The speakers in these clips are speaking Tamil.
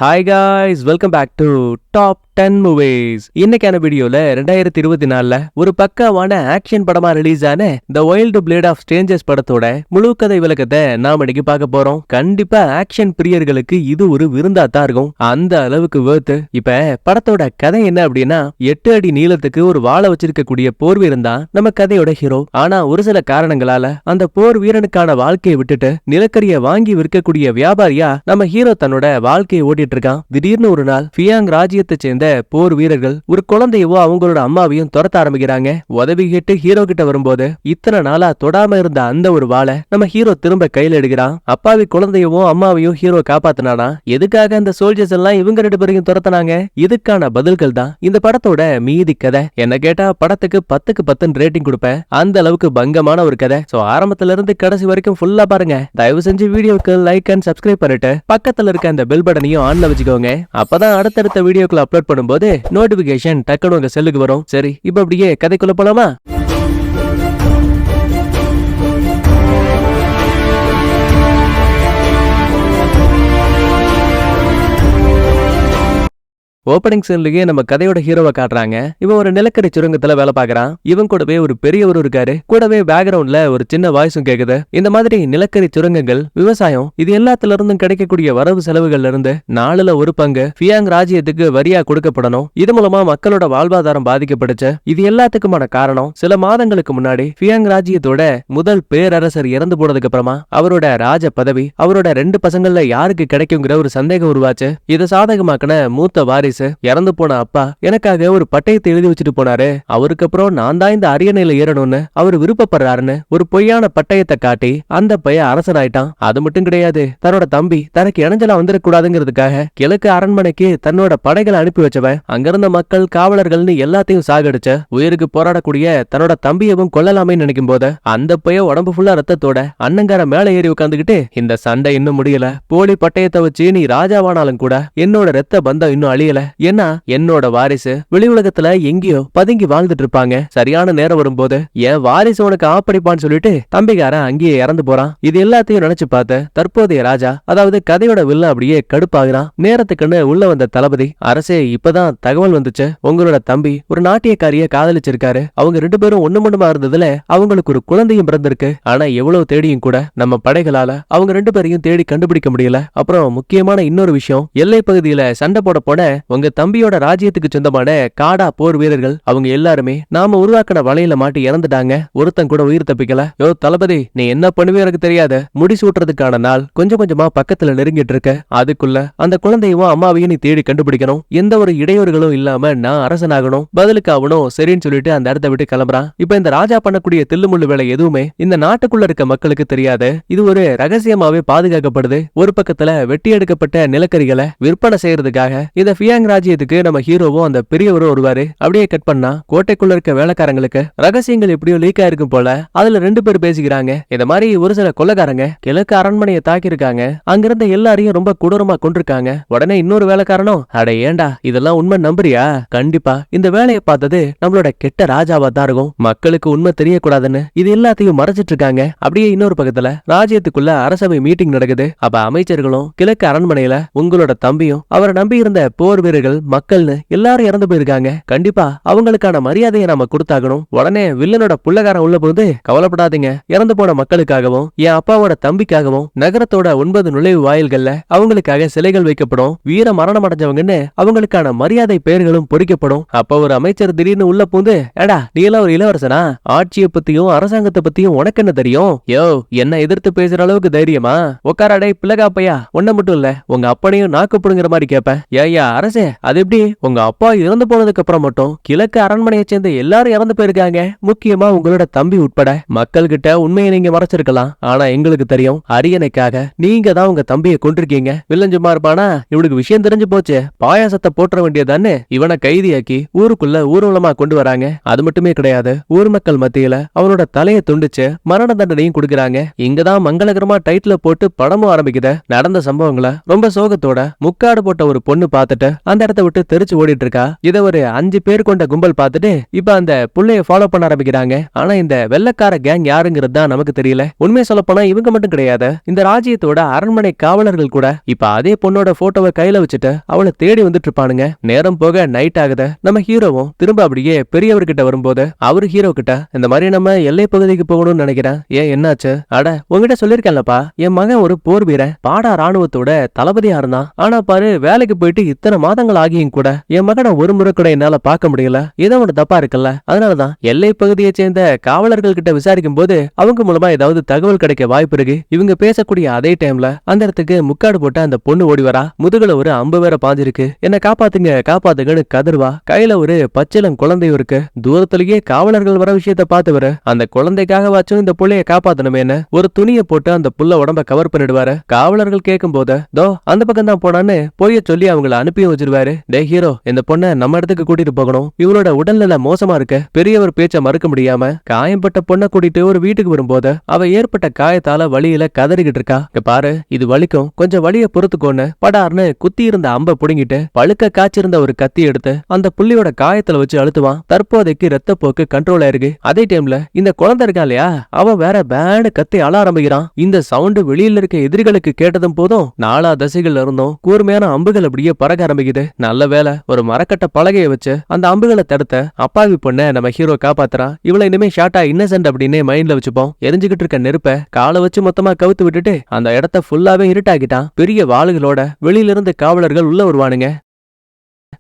Hi guys, welcome back to top 10 movies. இன்னைக்கான வீடியோல 2024ல ஒரு பக்காவான ஆக்ஷன் படமா ரிலீஸ் ஆன the wild blade of strangers படத்தோட முழு கதை விளக்கத்தை நாம இன்னைக்கு பார்க்க போறோம். கண்டிப்பா ஆக்ஷன் பிரியர்களுக்கு இது ஒரு விருந்தா தான் இருக்கும், அந்த அளவுக்கு வேர்த்து. இப்ப படத்தோட கதை என்ன அப்படின்னா, 8 அடி நீளத்துக்கு ஒரு வாளை வச்சிருக்கக்கூடிய போர் வீரன் தான் நம்ம கதையோட ஹீரோ. ஆனா ஒரு சில காரணங்களால அந்த போர் வீரனுக்கான வாழ்க்கையை விட்டுட்டு நிலக்கரியை வாங்கி விற்கக்கூடிய வியாபாரியா நம்ம ஹீரோ தன்னோட வாழ்க்கையை ஓட்டிட்டு இருக்கான். திடீர்னு ஒரு நாள் ஃபியாங் ராஜ்யத்தை சேர்ந்த போர் வீரர்கள் ஒரு குழந்தையவோ அவங்களோட அம்மாவையும் துரத்த ஆரம்பிக்கிறாங்க. உதவி கேட்டு ஹீரோ கிட்ட வரும்போது இத்தனை நாளா தொடாம இருந்த அந்த ஒரு வாளை நம்ம ஹீரோ திரும்ப கையில எடுக்கிறான். அப்பாவி குழந்தையவோ அம்மாவையும் ஹீரோ காப்பாத்தினானா? எதுக்காக அந்த சோல்ஜர்ஸ் எல்லாம் இவங்க 2 பேரையும் துரத்தினாங்க? இதுக்கான பதில்கள் தான் இந்த படத்தோட மீதி கதை. என்ன கேட்டா படத்துக்கு 10க்கு 10 ரேட்டிங் கொடுப்பேன், அந்த அளவுக்கு பங்கமான ஒரு கதை. சோ ஆரம்பத்துல இருந்து கடைசி வரைக்கும் ஃபுல்லா பாருங்க. தயவு செஞ்சு வீடியோக்கு லைக் அண்ட் சப்ஸ்கிரைப் பண்ணிட்டு பக்கத்துல இருக்க அந்த பெல் பட்டனையும் ஆன்ல வச்சுக்கோங்க. அப்பதான் அடுத்தடுத்த வீடியோக்களை அப்லோட் பண்ணும்போது நோட்டிபிகேஷன் டக்குனு உங்க செல்லுக்கு வரும். சரி, இப்ப அப்படியே கதைக்குள்ள போலாமா? ஓப்பனிங் சீன்லயே நம்ம கதையோட ஹீரோவை காட்டுறாங்க. இவன் ஒரு நிலக்கரி சுரங்கத்துல வேலை பாக்குறான். இவன் கூடவே ஒரு பெரியவரும் இருக்காரு. கூடவே பேக்ரவுண்ட்ல ஒரு சின்ன வாய்ஸும் கேக்குது. இந்த மாதிரி நிலக்கரி சுரங்கங்கள், விவசாயம், இது எல்லாத்துல இருந்தும் கிடைக்கக்கூடிய வரவு செலவுகள்ல இருந்து 4ல 1 பங்கு ஃபியாங் ராஜ்யத்துக்கு வரியா கொடுக்கப்படணும். இது மூலமா மக்களோட வாழ்வாதாரம் பாதிக்கப்படுச்சு. இது எல்லாத்துக்குமான காரணம், சில மாதங்களுக்கு முன்னாடி ஃபியாங் ராஜ்யத்தோட முதல் பேரரசர் இறந்து போனதுக்கு அப்புறமா அவரோட ராஜ பதவி அவரோட 2 பசங்கள்ல யாருக்கு கிடைக்குங்கிற ஒரு சந்தேகம் உருவாச்சு. இதை சாதகமாக்கின மூத்த வாரிசு இறந்து போன அப்பா எனக்காக ஒரு பட்டயத்தை எழுதி வச்சுட்டு போனாரு. அவருக்கு அப்புறம் நான் தான் இந்த அரியணையில ஏறணும்னு அவர் விருப்பப்படுறாருன்னு ஒரு பொய்யான பட்டயத்தை காட்டி அந்த பையன் அரசனாயிட்டான். அது மட்டும் கிடையாது, தன்னோட தம்பி தனக்கு இணைஞ்சலா வந்துடக்கூடாதுங்கிறதுக்காக கிழக்கு அரண்மனைக்கு தன்னோட படைகளை அனுப்பி வச்சவன் அங்கிருந்த மக்கள், காவலர்கள்னு எல்லாத்தையும் சாகடிச்ச உயிருக்கு போராடக்கூடிய தன்னோட தம்பியவும் கொல்லலாமே நினைக்கும் போது அந்த பையன் உடம்பு ஃபுல்லா ரத்தத்தோட அண்ணங்கார மேல ஏறி உட்காந்துக்கிட்டு, இந்த சண்டை இன்னும் முடியல, போலி பட்டயத்தை வச்சு நீ ராஜாவானாலும் கூட என்னோட ரத்த பந்தம் இன்னும் அழியல. ஏன்னா என்னோட வாரிசு வெளி உலகத்துல எங்கேயோ பதுங்கி வாழ்ந்துட்டு இருப்பாங்க. சரியான நேரம் வரும்போது என் வாரிசு உனக்கு ஆப்படிப்பான்னு சொல்லிட்டு தம்பிக்காரன் அங்கேயே இறந்து போறான். இது எல்லாத்தையும் நினைச்சு பார்த்த தற்போதைய ராஜா, அதாவது கதையோட வில்ல அப்படியே கடுப்பாகிறான். நேரத்துக்குன்னு உள்ள வந்த தளபதி, அரசே இப்பதான் தகவல் வந்துச்சு, உங்களோட தம்பி ஒரு நாட்டியக்காரிய காதலிச்சிருக்காரு. அவங்க 2 பேரும் ஒண்ணுமொண்ணுமா இருந்ததுல அவங்களுக்கு ஒரு குழந்தையும் பிறந்திருக்கு. ஆனா எவ்வளவு தேடியும் கூட நம்ம படைகளால அவங்க 2 பேரையும் தேடி கண்டுபிடிக்க முடியல. அப்புறம் முக்கியமான இன்னொரு விஷயம், எல்லை பகுதியில சண்டை போட போன உங்க தம்பியோட ராஜ்யத்துக்கு சொந்தமான காடா போர் வீரர்கள் அவங்க எல்லாருமே நாம உருவாக்கின வலையில மாட்டி இறந்துட்டாங்க. ஒருத்தன் கூட உயிர் தப்பிக்கல. யோ தளபதி, நீ என்ன பண்ணுவே எனக்கு தெரியாது. முடிசூட்டுறதுக்கான நாள் கொஞ்சம் கொஞ்சமா பக்கத்துல நெருங்கிட்டு இருக்க. அதுக்குள்ள அந்த குழந்தையும் அம்மாவையும் நீ தேடி கண்டுபிடிக்கணும். எந்த ஒரு இடையூறுகளும் இல்லாம நான் அரசனாகணும். பதிலுக்கு அவனும் சரின்னு சொல்லிட்டு அந்த இடத்தை விட்டு கிளம்புறான். இப்ப இந்த ராஜா பண்ணக்கூடிய தில்லுமுள்ளு வேலை எதுவுமே இந்த நாட்டுக்குள்ள இருக்க மக்களுக்கு தெரியாது. இது ஒரு ரகசியமாவே பாதுகாக்கப்படுது. ஒரு பக்கத்துல வெட்டி எடுக்கப்பட்ட நிலக்கரிகளை விற்பனை செய்யறதுக்காக இந்த ஃபியாங் ராஜ்யத்துக்கு நம்ம ஹீரோவும் அந்த பெரியவரும் வருவாரு. அப்படியே கட் பண்ணா கோட்டைக்குள்ள இருக்க வேலைக்காரங்களுக்கு ரகசியங்கள் எப்படியோ லீக் ஆயிருக்கும் போல. அதுல 2 பேர் பேசிக்கிறாங்க. இந்த மாதிரி ஒரு சில கொள்ளைக்காரங்க கிழக்கு அரண்மனையை தாக்கி இருக்காங்க, அங்கிருந்த எல்லாரையும் ரொம்ப கொடூரமா கொண்டிருக்காங்க. உடனே இன்னொரு வேலைக்காரனும், அட ஏண்டா இதெல்லாம் உண்மை நம்புறியா? கண்டிப்பா இந்த வேலையை பார்த்தது நம்மளோட கெட்ட ராஜாவா தான் இருக்கும், மக்களுக்கு உண்மை தெரியக்கூடாதுன்னு இது எல்லாத்தையும் மறைச்சிட்டு இருக்காங்க. அப்படியே இன்னொரு பக்கத்துல ராஜ்யத்துக்குள்ள அரசவை மீட்டிங் நடக்குது. அப்ப அமைச்சர்களும் கிழக்கு அரண்மனையில உங்களோட தம்பியும் அவரை நம்பி இருந்த போர் வீரர்கள், மக்கள்னு எல்லாரும் இறந்து போயிருக்காங்க. கண்டிப்பா அவங்களுக்கான மரியாதையை நாம கொடுத்தாகணும். உடனே வில்லனோட புள்ளகாரன் உள்ள போது, கவலைப்படாதீங்க, இறந்து போன மக்களுக்காகவும் என் அப்பாவோட தம்பிக்காகவும் நகரத்தோட 9 நுழைவு வாயில்கள்ல அவங்களுக்காக சிலைகள் வைக்கப்படும். வீர மரணம் அடைஞ்சவங்கன்னு அவங்களுக்கான மரியாதை பெயர்களும் பொறிக்கப்படும். அப்ப ஒரு அமைச்சர் திடீர்னு உள்ள பூந்து, ஏடா நீ எல்லாம் ஒரு இளவரசனா? ஆட்சியை பத்தியும் அரசாங்கத்தை பத்தியும் உனக்கு என்ன தெரியும்? யோ, என்ன எதிர்த்து பேசுற அளவுக்கு தைரியமா? உக்காரடை பிள்ளைகாப்பையா, ஒன்ன மட்டும் இல்ல உங்க அப்பனையும் நாக்குப்படுங்கிற மாதிரி கேப்பேன். ஏய்யா அரசே, அது எப்படி? உங்க அப்பா இறந்து போனதுக்கு அப்புறம் மட்டும் கிழக்கு அரண்மனையை சேர்ந்த எல்லாரும் இறந்து போயிருக்காங்க, முக்கியமா உங்களோட தம்பி உட்பட. மக்கள் கிட்ட உண்மையை நீங்க மறைச்சிருக்கலாம், ஆனா எங்களுக்கு தெரியும், அரியணைக்காக நீங்க தான் உங்க தம்பியை கொண்டிருக்கீங்க. வில்லன் சும்மா இருப்பானா? இவனுக்கு விஷயம் தெரிஞ்சு போச்சு, பாயாசத்தை போற்ற வேண்டியதான்னு இவனை கைதியாக்கி ஊருக்குள்ள ஊர்வலமா கொண்டு வராங்க. அது மட்டுமே கிடையாது, ஊர் மக்கள் மத்தியில அவனோட தலையை துண்டிச்சு மரண தண்டனையும் கொடுக்கறாங்க. இங்கதான் மங்களகரமா டைட்டில் போட்டு படமும் ஆரம்பிக்குது. நடந்த சம்பவங்களை ரொம்ப சோகத்தோட முக்காடு போட்ட ஒரு பொண்ணு பார்த்துட்டு அந்த இடத்த விட்டு தெரிச்சு ஓடிட்டு இருக்கா. இத ஒரு 5 பேர் கொண்ட கும்பல் பார்த்துட்டு இப்ப அந்த புள்ளைய ஃபாலோ பண்ண ஆரம்பிக்கிறாங்க. ஆனா இந்த வெள்ளக்கார கேங் யாருங்கிறது தான் நமக்கு தெரியல. உண்மையை சொல்ல போனா இவங்க மட்டும் கிடையாது, இந்த ராஜ்யத்தோட அரண்மனை காவலர்கள் கூட இப்ப அதே பொண்ணோட போட்டோவை கையில வச்சுட்டு அவளை தேடி வந்துட்டு இருப்பானுங்க. நேரம் போக நைட் ஆகுது. நம்ம ஹீரோவும் திரும்ப அப்படியே பெரியவர்கிட்ட வரும்போது அவரு ஹீரோ கிட்ட இந்த மாதிரி நம்ம எல்லை பகுதிக்கு போகணும்னு நினைக்கிறேன். ஏன் என்னாச்சு? அட உங்ககிட்ட சொல்லிருக்கேன்லப்பா, என் மகன் ஒரு போர் வீரன், பாடா ராணுவத்தோட தளபதியா இருந்தான். ஆனா பாரு, வேலைக்கு போயிட்டு இத்தனை மாதங்கள் ஆகியும் கூட என் மகனை ஒரு முறை கூட என்னால பார்க்க முடியல. ஏதோ ஒன்று தப்பா இருக்குல்ல. அதனாலதான் எல்லை பகுதியை சேர்ந்த காவலர்கள் கிட்ட விசாரிக்கும் போது அவங்க மூலமா ஏதாவது தகவல் கிடைக்க வாய்ப்பு இருக்கு. இவங்க பேசக்கூடிய அதே டைம்ல அந்த இடத்துக்கு முக்காடு போட்ட அந்த பொண்ணு ஓடி வரா. முதுகுல ஒரு அம்பு வேற பாஞ்சிருக்கு. என்ன காப்பாத்துங்க காப்பாத்துங்கன்னு கதர்வா. கையில ஒரு பச்சிலம் குழந்தையும் இருக்கு. தூரத்திலேயே காவலர்கள் வர விஷயத்த பார்த்தவரு அந்த குழந்தைக்காக வாச்சும் இந்த புள்ளைய காப்பாத்தணுமேன்னு ஒரு துணியை போட்டு அந்த புள்ள உடம்ப கவர் பண்ணிடுவாரு. காவலர்கள் கேட்கும் போது தோ அந்த பக்கம் தான் போனான்னு போய சொல்லி அவங்கள அனுப்பியும் வச்சிருவாரு. டே ஹீரோ, இந்த பொண்ணை நம்ம இடத்துக்கு கூட்டிட்டு போகணும். இவளோட உடல்நிலை மோசமா இருக்கு. பெரியவர் பேச்ச மறுக்க முடியாம காயம்பட்ட பொண்ணை கூட்டிட்டு ஒரு வீட்டுக்கு வரும்போது அவ ஏற்பட்ட காயத்தால வலியில கதறிக்கிட்டு இருக்கா. பாரு, இது வலிக்கும், கொஞ்சம் வலிய பொறுத்துக்கோன்னு படார்னு குத்தி இருந்த அம்ப புடுங்கிட்டு பழுக்க காய்ச்சிருந்த ஒரு கத்தி எடுத்து அந்த புள்ளியோட காயத்துல வச்சு அழுத்துவான். தற்போதைக்கு ரத்தப்போக்கு கண்ட்ரோல் ஆயிருக்கு. அதே டைம்ல இந்த குழந்தை இருக்கா இல்லையா, அவன் வேற பேடு கத்தி அழ ஆரம்பிக்கிறான். இந்த சவுண்டு வெளியில இருக்க எதிரிகளுக்கு கேட்டதும் போதும் நாலா தசைகள் இருந்தும் கூர்மையான அம்புகள் அப்படியே பறக்க ஆரம்பிக்குது. நல்ல வேலை, ஒரு மரக்கட்ட பலகையை வச்சு அந்த அம்புகளை தடுத்த அப்பாவி பொண்ணை நம்ம ஹீரோ காப்பாத்துறான். இவளை இனிமே ஷார்ட்டா இன்னசென்ட் அப்படின்னு மைண்ட்ல வச்சுப்போம். எரிஞ்சுக்கிட்டு இருக்க நெருப்ப காலை வச்சு மொத்தமா கவுத்து விட்டுட்டு அந்த இடத்த ஃபுல்லாவே இருட்டாக்கிட்டான். பெரிய வாளுகளோட வெளியில இருந்து காவலர்கள் உள்ள வருவானுங்க.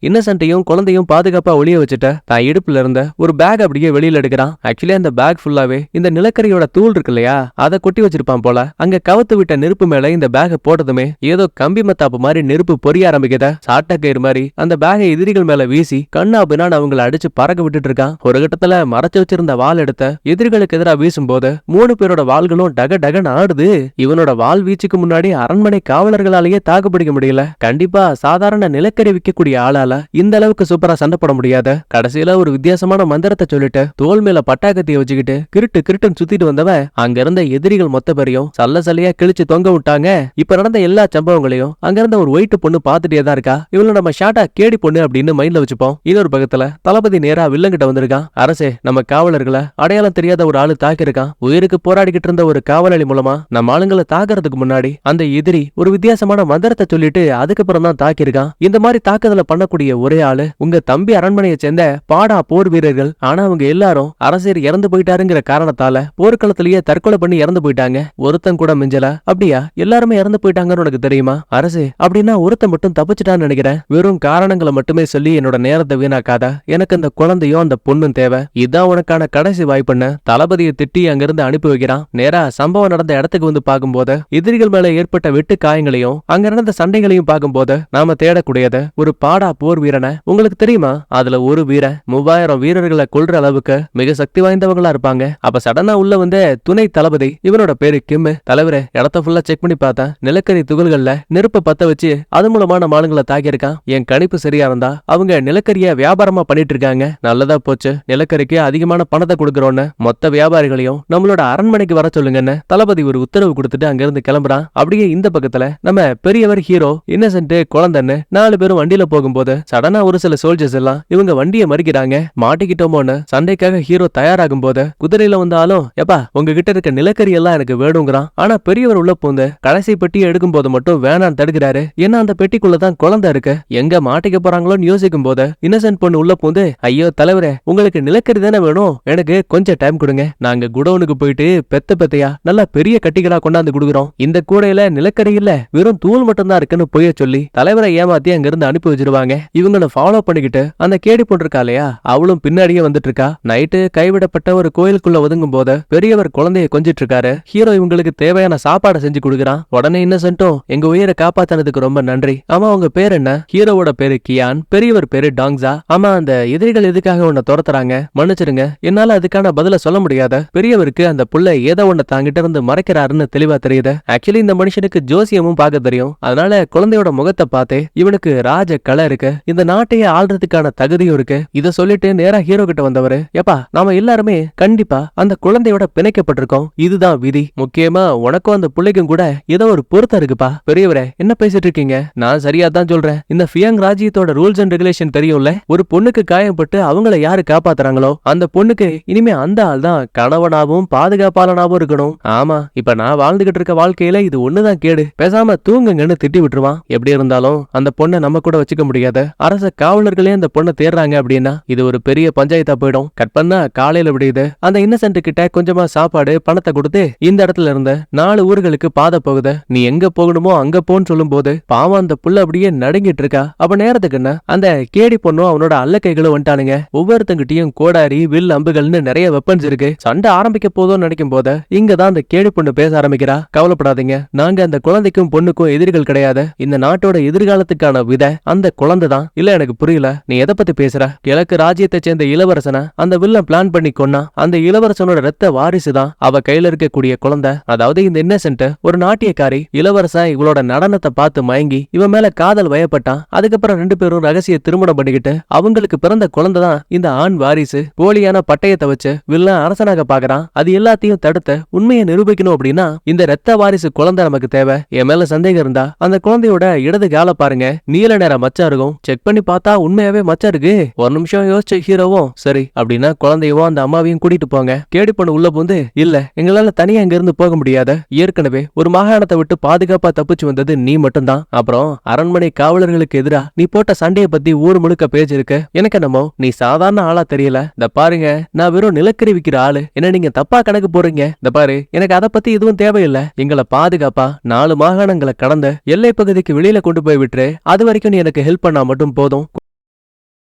இன்னசென்ட்டையும் குழந்தையும் பாதுகாப்பா ஒளிய வச்சுட்ட தான் இடுப்புல இருந்த ஒரு பேக் அப்படியே வெளியில எடுக்கிறான். ஆக்சுவலி அந்த பேக் ஃபுல்லாவே இந்த நிலக்கரியோட தூள் இருக்கு இல்லையா, அதை கொட்டி வச்சிருப்பான் போல. அங்க கவுத்து விட்ட நெருப்பு மேல இந்த பேக போட்டதுமே ஏதோ கம்பி மத்தாப்பு மாதிரி நெருப்பு பொரிய ஆரம்பிக்குத. சாட்ட கயிறு மாதிரி அந்த பேகை எதிரிகள் மேல வீசி கண்ணா பின்னான்னு அவங்களை அடிச்சு பறக்க விட்டுட்டு இருக்கான். ஒரு கட்டத்துல மறைச்சு வச்சிருந்த வாள் எடுத்த எதிரிகளுக்கு எதிராக வீசும் போது 3 பேரோட வாள்களும் டக டகன்னு ஆடுது. இவனோட வாள் வீச்சுக்கு முன்னாடி அரண்மனை காவலர்களாலேயே தாக்குப்பிடிக்க முடியல. கண்டிப்பா சாதாரண நிலக்கரி விற்கக்கூடிய ஆளால இந்த அளவுக்கு சூப்பரா சண்டை போட முடியாத. கடைசியில ஒரு வித்தியாசமான மந்திரத்தை சொல்லிட்டு தோல் மேல பட்டாக்கத்திய வச்சுக்கிட்டு கிருட்டு கிருட்டுன்னு சுத்திட்டு வந்தவன் அங்க இருந்த எதிரிகள் மொத்த பேரையும் சல்ல சல்லையா கிழிச்சு தொங்க விட்டாங்க. இப்ப நடந்த எல்லா சம்பவங்களையும் அங்க இருந்த ஒரு ஒயிட் பொண்ணு பாத்துட்டே தான் இருக்கா. இவள நம்ம ஷார்ட்டா கேடி பொண்ணு அப்படின்னு மைண்ட்ல வச்சுப்போம். இன்னொரு பக்கத்துல தளபதி நேரா வில்லங்கிட்ட வந்திருக்கான். அரசே, நம்ம காவலர்களை அடையாளம் தெரியாத ஒரு ஆளு தாக்கிருக்கான். உயிருக்கு போராடிக்கிட்டு இருந்த ஒரு காவலாளி மூலமா நம்ம ஆளுங்களை தாக்குறதுக்கு முன்னாடி அந்த எதிரி ஒரு வித்தியாசமான மந்திரத்தை சொல்லிட்டு அதுக்கப்புறம் தான் தாக்கிருக்கான். இந்த மாதிரி தாக்குதல பண்ணக்கூடிய ஒரே ஆளு உங்க தம்பி அரண்மனையை சேர்ந்த பாடா போர் வீரர்கள். ஆனா அவங்க எல்லாரும் அரசர் இறந்து போயிட்டாருங்கிற காரணத்தால போர்க்களத்திலேயே தற்கொலை பண்ணி இறந்து போயிட்டாங்க. ஒருத்தன் கூட மிஞ்சல. அப்படியா? எல்லாருமே இறந்து போயிட்டாங்கன்னு உனக்கு தெரியுமா? அரசே, அப்படின்னா ஒருத்தன் மட்டும் தப்பிச்சுட்டான்னு நினைக்கிறேன். வெறும் காரணங்களை மட்டுமே சொல்லி என்னோட நேரத்தை வீணாக்காத. எனக்கு அந்த குழந்தையும் அந்த பொண்ணும் தேவை. இதான் உனக்கான கடைசி வாய்ப்புன்னு தளபதியை திட்டி அங்கிருந்து அனுப்பி வைக்கிறான். நேரா சம்பவம் நடந்த இடத்துக்கு வந்து பார்க்கும்போது எதிரிகள் மேல ஏற்பட்ட வெட்டு காயங்களையும் அங்க நடந்த சண்டைகளையும் பார்க்கும்போது நாம தேடக்கூடியது ஒரு பாடா போர் வீரனை. உங்களுக்கு தெரியுமா, அதுல ஒரு வீரன் 3000 வீரர்களை கொல்ற அளவுக்கு மிக சக்தி வாய்ந்தவங்களா இருப்பாங்க. அப்ப சடனா உள்ள வந்த துணை தளபதி, இவனோட பேரு கிம். தலைவரே, இடத்த ஃபுல்லா செக் பண்ணி பார்த்தேன். நிலக்கரி துகள்கள்ல நெருப்ப பத்த வச்சு அது மூலமா நம்ம ஆளுங்களை தாக்கியிருக்கான். என் கணிப்பு சரியா இருந்தா அவங்க நிலக்கரிய வியாபாரமா பண்ணிட்டு இருக்காங்க. நல்லதா போச்சு, நிலக்கரிக்கு அதிகமான பணத்தை கொடுக்கறோன்னு மொத்த வியாபாரிகளையும் நம்மளோட அரண்மனைக்கு வர சொல்லுங்கன்னு தளபதி ஒரு உத்தரவு கொடுத்துட்டு அங்கிருந்து கிளம்புறான். அப்படியே இந்த பக்கத்துல நம்ம பெரியவர் ஹீரோ இன்னசென்ட் குழந்தைன்னு 4 பேரும் வண்டியில போகும்போது சடனா ஒரு சில சோல்ஜர்ஸ் எல்லாம் இவங்க வண்டியை மறிக்கிறாங்க. மாட்டிக்கிட்டோமோன்னு சண்டைக்காக ஹீரோ தயாராகும் போது குதிரையில வந்தாலும் எப்பா உங்ககிட்ட இருக்க நிலக்கரி எல்லாம் எனக்கு வேணுங்கிறான். ஆனா பெரியவர் உள்ள பூந்து கடைசி பெட்டியை எடுக்கும் போது மட்டும் வேணான்னு தடுக்கிறாரு. ஏன்னா அந்த பெட்டிக்குள்ளதான் குழந்தை இருக்கு. எங்க மாட்டிக்க போறாங்களோன்னு யோசிக்கும் போது இன்னசென்ட் பொண்ணு உள்ள பூந்து, ஐயோ தலைவரே, உங்களுக்கு நிலக்கரி தானே வேணும், எனக்கு கொஞ்சம் டைம் கொடுங்க. நாங்க குடோனுக்கு போயிட்டு பெத்தையா நல்லா பெரிய கட்டிகளா கொண்டாந்து கொடுக்குறோம். இந்த கூடையில நிலக்கரி இல்ல, வெறும் தூள் மட்டும் தான் இருக்குன்னு பொய்ய சொல்லி தலைவரை ஏமாத்தி அங்க இருந்து அனுப்பி வச்சிருவாங்க. இவங்களை ஃபாலோ பண்ணிக்கிட்டு அந்த கேடி போட்டிருக்கா இல்லையா, அவளும் பின்னாடியே வந்துட்டு இருக்கா. நைட்டு கைவிடப்பட்ட ஒரு கோயிலுக்குள்ள ஒதுங்கும் போது பெரியவர் குழந்தைய கொஞ்சிட்டு இருக்காரு. ஹீரோ இவங்களுக்கு தேவையான சாப்பாடை செஞ்சு கொடுக்குறான். உடனே இன்னசென்ட்டும், எங்க உயிரை காப்பாத்தினதுக்கு ரொம்ப நன்றி. ஆமா, உங்க பேர் என்ன? ஹீரோவோட பேரு கியான், பெரியவர் பேரு டாங்ஸா. ஆமா, அந்த எதிரிகள் எதுக்காக உன்னை துரத்துறாங்க? மன்னிச்சிருங்க, என்னால அதுக்கான பதில சொல்ல முடியாத. பெரியவருக்கு அந்த புள்ள ஏதோ ஒன்ன தாங்கிட்ட இருந்து மறைக்கிறாருன்னு தெளிவா தெரியுது. ஆக்சுவலி இந்த மனுஷனுக்கு ஜோசியமும் பார்க்க தெரியும். அதனால குழந்தையோட முகத்தை பார்த்தே இவனுக்கு ராஜ கலை இருக்கு. இந்த நாட்டையே ஆள்றதுக்கான தகுதியும் இருக்கு. இத சொல்லிட்டு நேரா ஹீரோ கிட்ட வந்தவரு, எப்பா நாம எல்லாருமே கண்டிப்பா அந்த குழந்தையோட பிணைக்கப்பட்டிருக்கோம், இதுதான் விதி. முக்கியமா உனக்கும் அந்த பிள்ளைக்கும் கூட ஏதோ ஒரு பொருத்தம் இருக்குப்பா. பெரியவரே என்ன பேசிட்டு இருக்கீங்க? நான் சரியா தான் சொல்றேன். இந்த ஃபியாங் ராஜ்யத்தோட ரூல்ஸ் அண்ட் ரெகுலேஷன் தெரியும்ல. ஒரு பொண்ணுக்கு காயப்பட்டு அவங்கள யாரு காப்பாத்துறாங்களோ அந்த பொண்ணுக்கு இனிமே அந்த ஆள் தான் கணவனாவும் பாதுகாப்பாளனாவும் இருக்கணும். ஆமா, இப்ப நான் வாழ்ந்துகிட்டு இருக்க வாழ்க்கையில இது ஒண்ணுதான் கேடு. பேசாம தூங்குங்கன்னு திட்டி விட்டுருவான். எப்படி இருந்தாலும் அந்த பொண்ணை நம்ம கூட வச்சுக்க முடியாத அரச காவலர்களே அந்த பொண்ணை தேடுறாங்க அப்படின்னா இது ஒரு பெரிய பஞ்சாயத்தா போயிடும். கட் பண்ணா காலையில விடுது. அந்த இன்னசென்ட் கிட்ட கொஞ்சமா சாப்பாடு பணத்தை கொடுத்து இந்த இடத்துல இருந்த 4 ஊர்களுக்கு பாதை போகுது, நீ எங்க போகணுமோ அங்க போன்னு சொல்லும் போது பாவம் அந்த புள்ள அப்படியே நடுங்கிட்டு இருக்கா. அப்ப நேரத்துக்கு என்ன அந்த கேடி பொண்ணும் அவனோட அல்லக்கைகளும் வந்துட்டானுங்க. ஒவ்வொருத்தங்கிட்டையும் கோடாரி வில் அம்புகள்னு நிறைய வெப்பன்ஸ் இருக்கு. சண்டை ஆரம்பிக்க போதும் நினைக்கும் போது இங்கதான் அந்த கேடி பொண்ணு பேச ஆரம்பிக்கிறா. கவலைப்படாதீங்க, நாங்க அந்த குழந்தைக்கும் பொண்ணுக்கும் எதிரிகள் கிடையாது. இந்த நாட்டோட எதிர்காலத்துக்கான விதை அந்த குழந்தை தான். இல்ல எனக்கு புரியல, நீ எதை பத்தி பேசுற? கிழக்கு ராஜ்யத்தை சேர்ந்த இளவரசனை அந்த வில்லன் பிளான் பண்ணி கொன்னா. அந்த இளவரசனோட ரத்த வாரிசு தான் அவ கையில இருக்கக்கூடிய குழந்தை. அதாவது இந்த இன்னசென்ட் ஒரு நாட்டியக்காரி. இளவரசன் இவளோட நடனத்தை பார்த்து மயங்கி இவன் மேல காதல் வயப்பட்டான். அதுக்கப்புறம் 2 பேரும் ரகசிய திருமணம் பண்ணிக்கிட்டு அவங்களுக்கு பிறந்த குழந்தை தான் இந்த ஆண் வாரிசு. போலியான பட்டயத்தை வச்சு வில்லன் அரசனாக பாக்குறான். அது எல்லாத்தையும் தடுத்து உண்மையை நிரூபிக்கணும் அப்படின்னா இந்த ரத்த வாரிசு குழந்தை நமக்கு தேவை. என் மேல சந்தேகம் இருந்தா அந்த குழந்தையோட இடது கால பாருங்க, நீல நேர மச்சா இருக்கும். செக் பண்ணி பார்த்தா உண்மையாவே மச்சா இருக்கு. ஒரு நிமிஷம் யோசிச்ச ஹீரோவும் சரி அப்படின்னா குழந்தையவும் அந்த அம்மாவையும் கூட்டிட்டு போங்க. கேடி பொண்ணு உள்ள போந்து இல்ல எங்களால தனியா இங்க இருந்து போக முடியாத, ஏற்கனவே ஒரு மாகாணத்தை விட்டு பாதுகாப்பா தப்பிச்சு வந்தது நீ மட்டும்தான். அப்புறம் அரண்மனை காவலர்களுக்கு எதிரா நீ போட்ட சண்டையை பத்தி ஊர் முழுக்க பேஜ் இருக்கு. எனக்கு என்னமோ நீ சாதாரண ஆளா தெரியல. இந்த பாருங்க, நான் வெறும் நிலக்கரி விக்கிற ஆளு, என்ன நீங்க தப்பா கணக்கு போடுறீங்க. இந்த பாரு, எனக்கு அதை பத்தி எதுவும் தேவையில்லை. எங்களை பாதுகாப்பா 4 மாகாணங்களை கடந்த எல்லை பகுதிக்கு வெளியில கொண்டு போய் விட்டுரு. அது வரைக்கும் நீ எனக்கு ஹெல்ப் பண்ணா மட்டும் போதும்.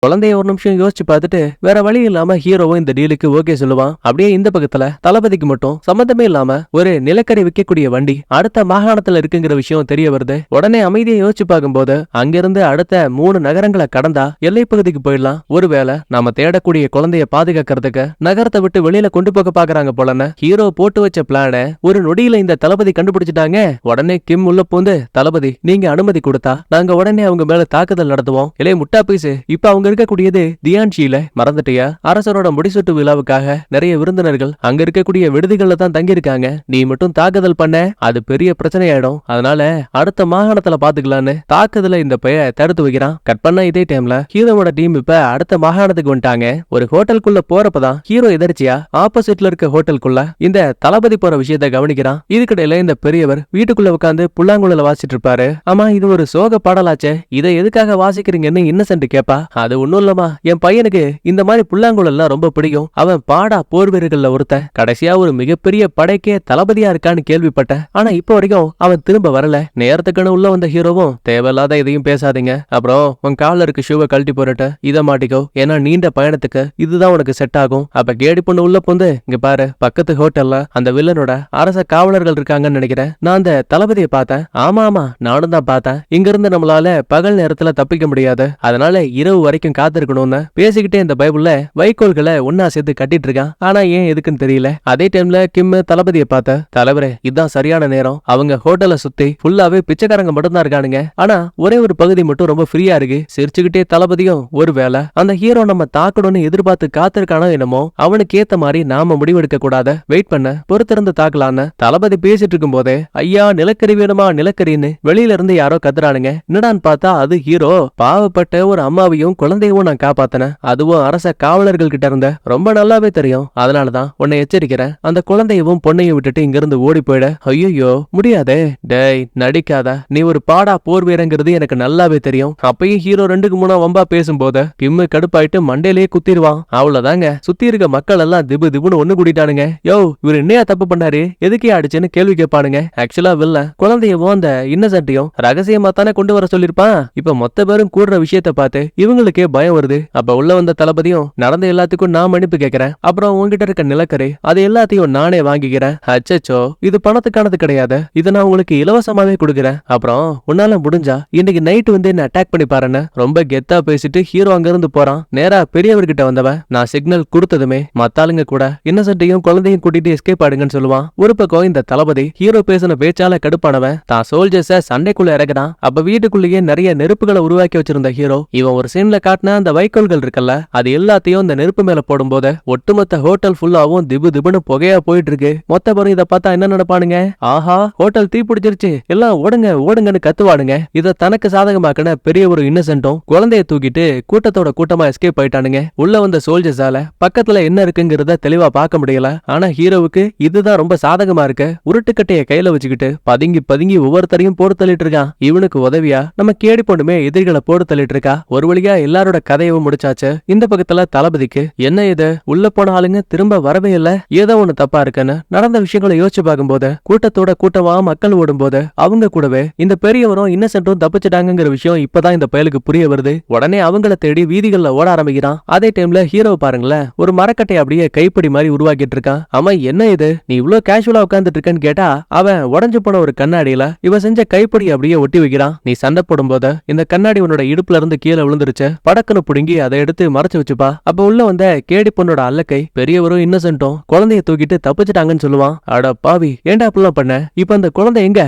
குழந்தைய ஒரு நிமிஷம் யோசிச்சு பார்த்துட்டு வேற வழி இல்லாம ஹீரோவும் இந்த டீலுக்கு ஓகே சொல்லுவான். அப்படியே இந்த பக்கத்துல தளபதிக்கு மட்டும் சம்பந்தமே இல்லாம ஒரு நிலக்கரி விற்கக்கூடிய வண்டி அடுத்த மாகாணத்துல இருக்குங்கிற விஷயம் தெரிய வருது. உடனே அமைதியை யோசிச்சு பார்க்கும்போது அங்கிருந்து அடுத்த 3 நகரங்களை கடந்தா எல்லை பகுதிக்கு போயிடலாம். ஒருவேளை நாம தேடக்கூடிய குழந்தைய பாதுகாக்கிறதுக்கு நகரத்தை விட்டு வெளியில கொண்டு போக பாக்குறாங்க போலன்னு ஹீரோ போட்டு வச்ச பிளான ஒரு நொடியில இந்த தளபதி கண்டுபிடிச்சிட்டாங்க. உடனே கிம் உள்ள பூந்து, தளபதி நீங்க அனுமதி கொடுத்தா நாங்க உடனே அவங்க மேல தாக்குதல் நடத்துவோம். இல்லையே முட்டா பீஸ், இப்ப அவங்க இருக்கக்கூடியது தியான்ஷில மறந்துட்டியா? அரசரோட முடிசூட்டு விழாவுக்காக நிறைய விருந்தினர்கள் அங்க இருக்கக்கூடிய விடுதிகள்ல தான் தங்கி இருக்காங்க. நீ மட்டும் தாக்குதல் பண்ண அது பெரிய பிரச்சனை ஆயிடும். அதனால அடுத்த மாகாணத்துல பாத்துக்கலான்னு தாக்குதல இந்த பைய தடுத்து வைக்கிறான். கட் பண்ண இதே டைம்ல ஹீரோவோட டீம் இப்ப அடுத்த மாகாணத்துக்கு வந்துட்டாங்க. ஒரு ஹோட்டலுக்குள்ள போறப்பதான் ஹீரோ எதிர்ச்சியா ஆப்போசிட்ல இருக்க ஹோட்டலுக்குள்ள இந்த தளபதி போற விஷயத்த கவனிக்கிறான். இதுக்கிடையில இந்த பெரியவர் வீட்டுக்குள்ள உட்காந்து புல்லாங்குழல வாசிட்டு இருப்பாரு. ஆமா, இது ஒரு சோக பாடலாச்சே, இதை எதுக்காக வாசிக்கிறீங்கன்னு இன்னசென்ட் கேப்பா. அது ஒண்ணும் இல்லமா, என் பையனுக்கு இந்த மாதிரி புல்லாங்குழல்லாம் ரொம்ப பிடிக்கும். அவன் பாடா போர் வீரர்கள்ல ஒருத்தன். கடைசியா ஒரு மிகப்பெரிய படைக்கே தளபதியா இருக்கான்னு கேள்விப்பட்டேன். ஆனா இப்ப வரைக்கும் அவன் திரும்ப வரல. நேரத்துக்குன்னு உள்ள வந்த ஹீரோவும் தேவையில்லாத எதையும் பேசாதீங்க, அப்புறம் உன் கால்ல இருக்க ஷூவை கழட்டி போறட்ட இதை மாட்டிக்கோ, ஏன்னா நீண்ட பயணத்துக்கு இதுதான் உனக்கு செட் ஆகும். அப்ப கேடி பொண்ணு உள்ள போந்து, இங்க பாரு பக்கத்து ஹோட்டல்ல அந்த வில்லனோட அரச காவலர்கள் இருக்காங்கன்னு நினைக்கிறேன். நான் அந்த தளபதியை பார்த்தேன். ஆமா ஆமா நானும் தான் பார்த்தேன். இங்க இருந்து நம்மளால பகல் நேரத்துல தப்பிக்க முடியாது, அதனால இரவு வரைக்கும் காத்திருக்கணும்னு பேசிக்கிட்டே இந்த பைபிள்ல வைக்கோல்களை ஒன்னா சேர்த்து கட்டிட்டு இருக்கான். ஆனா ஏன் எதுக்குன்னு தெரியல. அதே டைம்ல கிம் தளபதியை பார்த்த, தலைவரே இதுதான் சரியான நேரம். அவங்க ஹோட்டலை சுத்தி ஃபுல்லாவே பிச்சைக்காரங்க மட்டும் தான் இருக்கானுங்க. ஆனா ஒரே ஒரு பகுதி மட்டும் ரொம்ப ஃப்ரீயா இருக்கு. சிரிச்சுக்கிட்டே தளபதியும், ஒருவேளை அந்த ஹீரோ நம்ம தாக்கணும்னு எதிர்பார்த்து காத்திருக்கானோ என்னமோ, அவனுக்கு ஏத்த மாதிரி நாம முடிவெடுக்க கூடாத, வெயிட் பண்ண பொறுத்திருந்து தாக்கலான்னு தளபதி பேசிட்டு இருக்கும் போதே, ஐயா நிலக்கரி வேணுமா நிலக்கரின்னு வெளியில இருந்து யாரோ கத்துறானுங்க. என்னடான்னு பார்த்தா அது ஹீரோ. பாவப்பட்ட ஒரு அம்மாவையும் குழந்தையும் நான் காப்பாத்தினேன், அதுவும் அரச காவலர்கள் கிட்ட இருந்த. ரொம்ப நல்லாவே தெரியும், அதனாலதான் உன்னை எச்சரிக்கிறேன், அந்த குழந்தையவும் பொண்ணையும் விட்டுட்டு இங்க இருந்து ஓடி போயிட. ஐயோ முடியாதே. டேய் நடிக்காத, நீ ஒரு பாடா போர் வீரங்கிறது எனக்கு நல்லாவே தெரியும். அப்பயும் ஹீரோ 2க்கு 3 வம்பா பேசும்போது கிம்மு கடுப்பாயிட்டு மண்டையிலேயே குத்திடுவான். அவ்வளவுதாங்க, சுத்தி இருக்க மக்கள் எல்லாம் திபு திபுன்னு ஒண்ணு கூட்டிட்டானுங்க. யோ இவர் என்னையா தப்பு பண்ணாரு, எதுக்கே அடிச்சுன்னு கேள்வி கேட்பானுங்க. ஆக்சுவலா வில்ல குழந்தையவும் அந்த இன்னசென்ட்டையும் ரகசியமா தானே கொண்டு வர சொல்லிருப்பான். இப்ப மொத்த பேரும் கூடுற விஷயத்த பார்த்து இவங்களுக்கே பயம் வருது. அப்ப உள்ள வந்த தளபதியும் நடந்த எல்லாத்துக்கும் நான் மன்னிப்பு கேட்கிறேன், அப்புறம் உங்ககிட்ட இருக்க நிலக்கரி அது எல்லாத்தையும் நானே வாங்கிக்கிறேன். அச்சச்சோ, இது பணத்துக்கானது கிடையாது, இதை நான் உங்களுக்கு இலவசமாவே கொடுக்குறேன். அப்புறம் உன்னால முடிஞ்சா இன்னைக்கு நைட் வந்து என்ன அட்டாக் பண்ணி பாருன்னு ரொம்ப கெத்தா பேசிட்டு ஹீரோ அங்க இருந்து போறான். நேரா பெரியவர்கிட்ட வந்தவன் நான் சிக்னல் கொடுத்ததுமே மத்தாளுங்க கூட இன்னசென்ட்டையும் குழந்தையும் கூட்டிட்டு எஸ்கேப் ஆடுங்கன்னு சொல்லுவான். ஒரு பக்கம் இந்த தளபதி ஹீரோ பேசின பேச்சால கடுப்பானவன் தான் சோல்ஜர்ஸ சண்டைக்குள்ள இறக்குறான். அப்ப வீட்டுக்குள்ளேயே நிறைய நெருப்புகளை உருவாக்கி வச்சிருந்த ஹீரோ இவன் ஒரு சீன்ல காட்டின அந்த வைக்கோல்கள் இருக்குல்ல, அது எல்லாத்தையும் அந்த நெருப்பு மேல போடும்போது ஒட்டுமொத்த ஹோட்டல் ஃபுல்லாவும் திபு திபுன்னு புகையா போயிட்டு இருக்கு. மொத்த பேரும் இதை பார்த்தா என்ன நினைப்பானுங்க, ஆஹா ஹோட்டல் தீ பிடிச்சிருச்சு, எல்லாம் ஓடுங்க ஓடுங்கன்னு கத்துவானுங்க. இதை தனக்கு சாதகமாக்கின பெரிய ஒரு இன்னசென்ட்டும் குழந்தைய தூக்கிட்டு கூட்டத்தோட கூட்டமா எஸ்கேப் ஆயிட்டானுங்க. உள்ள வந்த சோல்ஜர்ஸால பக்கத்துல என்ன இருக்குங்கிறத தெளிவா பார்க்க முடியல. ஆனா ஹீரோவுக்கு இதுதான் ரொம்ப சாதகமா இருக்கு. உருட்டுக்கட்டைய கையில வச்சுக்கிட்டு பதுங்கி பதுங்கி ஒவ்வொருத்தரையும் போட்டு தள்ளிட்டு இருக்கான். இவனுக்கு உதவியா நம்ம கேடி பொண்ணுமே எதிரிகளை போட்டு தள்ளிட்டு இருக்கா. ஒரு வழியா எல்லாரோட கதையவும் முடிச்சாச்சு. இந்த பக்கத்துல தளபதிக்கு என்ன இது உள்ள போன ஆளுங்க திரும்ப வரவே இல்ல, ஏதோ ஒண்ணு தப்பா இருக்குன்னு நடந்த விஷயங்களை யோசிச்சு பார்க்கும்போது கூட்டத்தோட கூட்டமா மக்கள் ஓடும் போது அவங்க கூடவே இந்த பெரியவரும் இன்னசென்ட்டும் தப்பிச்சிட்டாங்கிற விஷயம் இப்பதான் இந்த பயலுக்கு புரிய வருது. உடனே அவங்கள தேடி வீதிகள்ல ஓட ஆரம்பிக்கிறான். அதே டைம்ல ஹீரோ பாருங்களேன் ஒரு மரக்கட்டை அப்படியே கைப்பிடி மாதிரி உருவாக்கிட்டு இருக்கான். அவன் என்ன இது நீ இவ்வளவு கேஷுவலா உட்கார்ந்துட்டு இருக்கன்னு கேட்டா அவன் உடஞ்சு போன ஒரு கண்ணாடியில இவன் செஞ்ச கைப்பிடி அப்படியே ஒட்டி வைக்கிறான். நீ சண்டை போடும் போது இந்த கண்ணாடி உன்னோட இடுப்புல இருந்து கீழே விழுந்துருச்சு, படக்குன்னு புடுங்கி அதை எடுத்து மறைச்சு வச்சுப்பா. அப்ப உள்ள வந்த கேடி பொண்ணோட அல்லக்கை பெரியவரும் இன்னசென்ட்டும் குழந்தைய தூக்கிட்டு தப்பிச்சிட்டாங்கன்னு சொல்லுவான். அட பாவி ஏன்டா அப்படிலாம் பண்ண, இப்ப அந்த குழந்தை எங்க?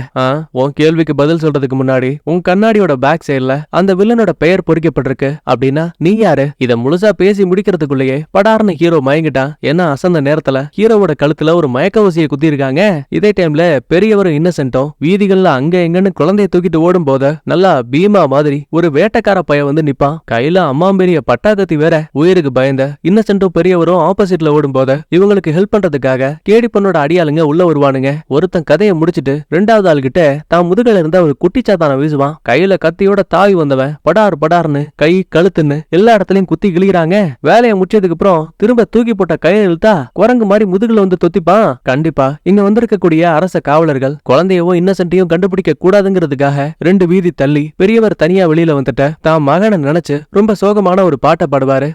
உன் கேள்விக்கு பதில் சொல்றதுக்கு முன்னாடி உன் கண்ணாடியோட பேக் சைடுல அந்த வில்லனோட பெயர் பொறிக்கப்பட்டிருக்கு. அப்படின்னா நீ யாரு? இத முழுசா பேசி முடிக்கிறதுக்குள்ளேயே படார்னு ஹீரோ மயங்கிட்டான். ஏன்னா அசந்த நேரத்துல ஹீரோவோட கழுத்துல ஒரு மயக்க ஊசியை குத்தி இருக்காங்க. இதே டைம்ல பெரியவரும் இன்னசென்ட்டும் வீதிகள்ல அங்க எங்கன்னு குழந்தைய தூக்கிட்டு ஓடும் போது நல்லா பீமா மாதிரி ஒரு வேட்டக்கார பைய வந்து நிப்பான். கையில அம்மாம்பெரிய பட்டாக்கத்தி வேற. உயிருக்கு பயந்த இன்னசென்ட்டும் பெரியவரும் ஆப்போசிட்ல ஓடும் போது இவங்களுக்கு ஹெல்ப் பண்றதுக்காக கேடி பொண்ணோட அடியாளுங்க உள்ள வருவானுங்க. ஒருத்தன் கதையை முடிச்சிட்டு ரெண்டாவது ஆள்கிட்ட தான் முதுகுல இருந்த ஒரு குட்டிச்சாத்தான வீசுவான். கையில கத்தியோட தாவி வந்தவன் படார் படார்னு கை கழுத்துன்னு எல்லா இடத்துலயும் குத்தி கிளிகிறாங்க. வேலையை முடிச்சதுக்கு அப்புறம் திரும்ப தூக்கி போட்ட கையை இழுத்தா குரங்கு மாதிரி முதுகுல வந்து தொத்திப்பான். கண்டிப்பா இங்க வந்திருக்கக்கூடிய அரச காவலர்கள் குழந்தையவும் இன்னசென்ட்டையும் கண்டுபிடிக்க கூடாதுங்கிறதுக்காக ரெண்டு வீதி தள்ளி பெரியவர் தனியா வெளியில வந்துட்ட தான் மகனை நினைச்சு ரொம்ப சோகமான ஒரு பாட்டை பாடுவாரு.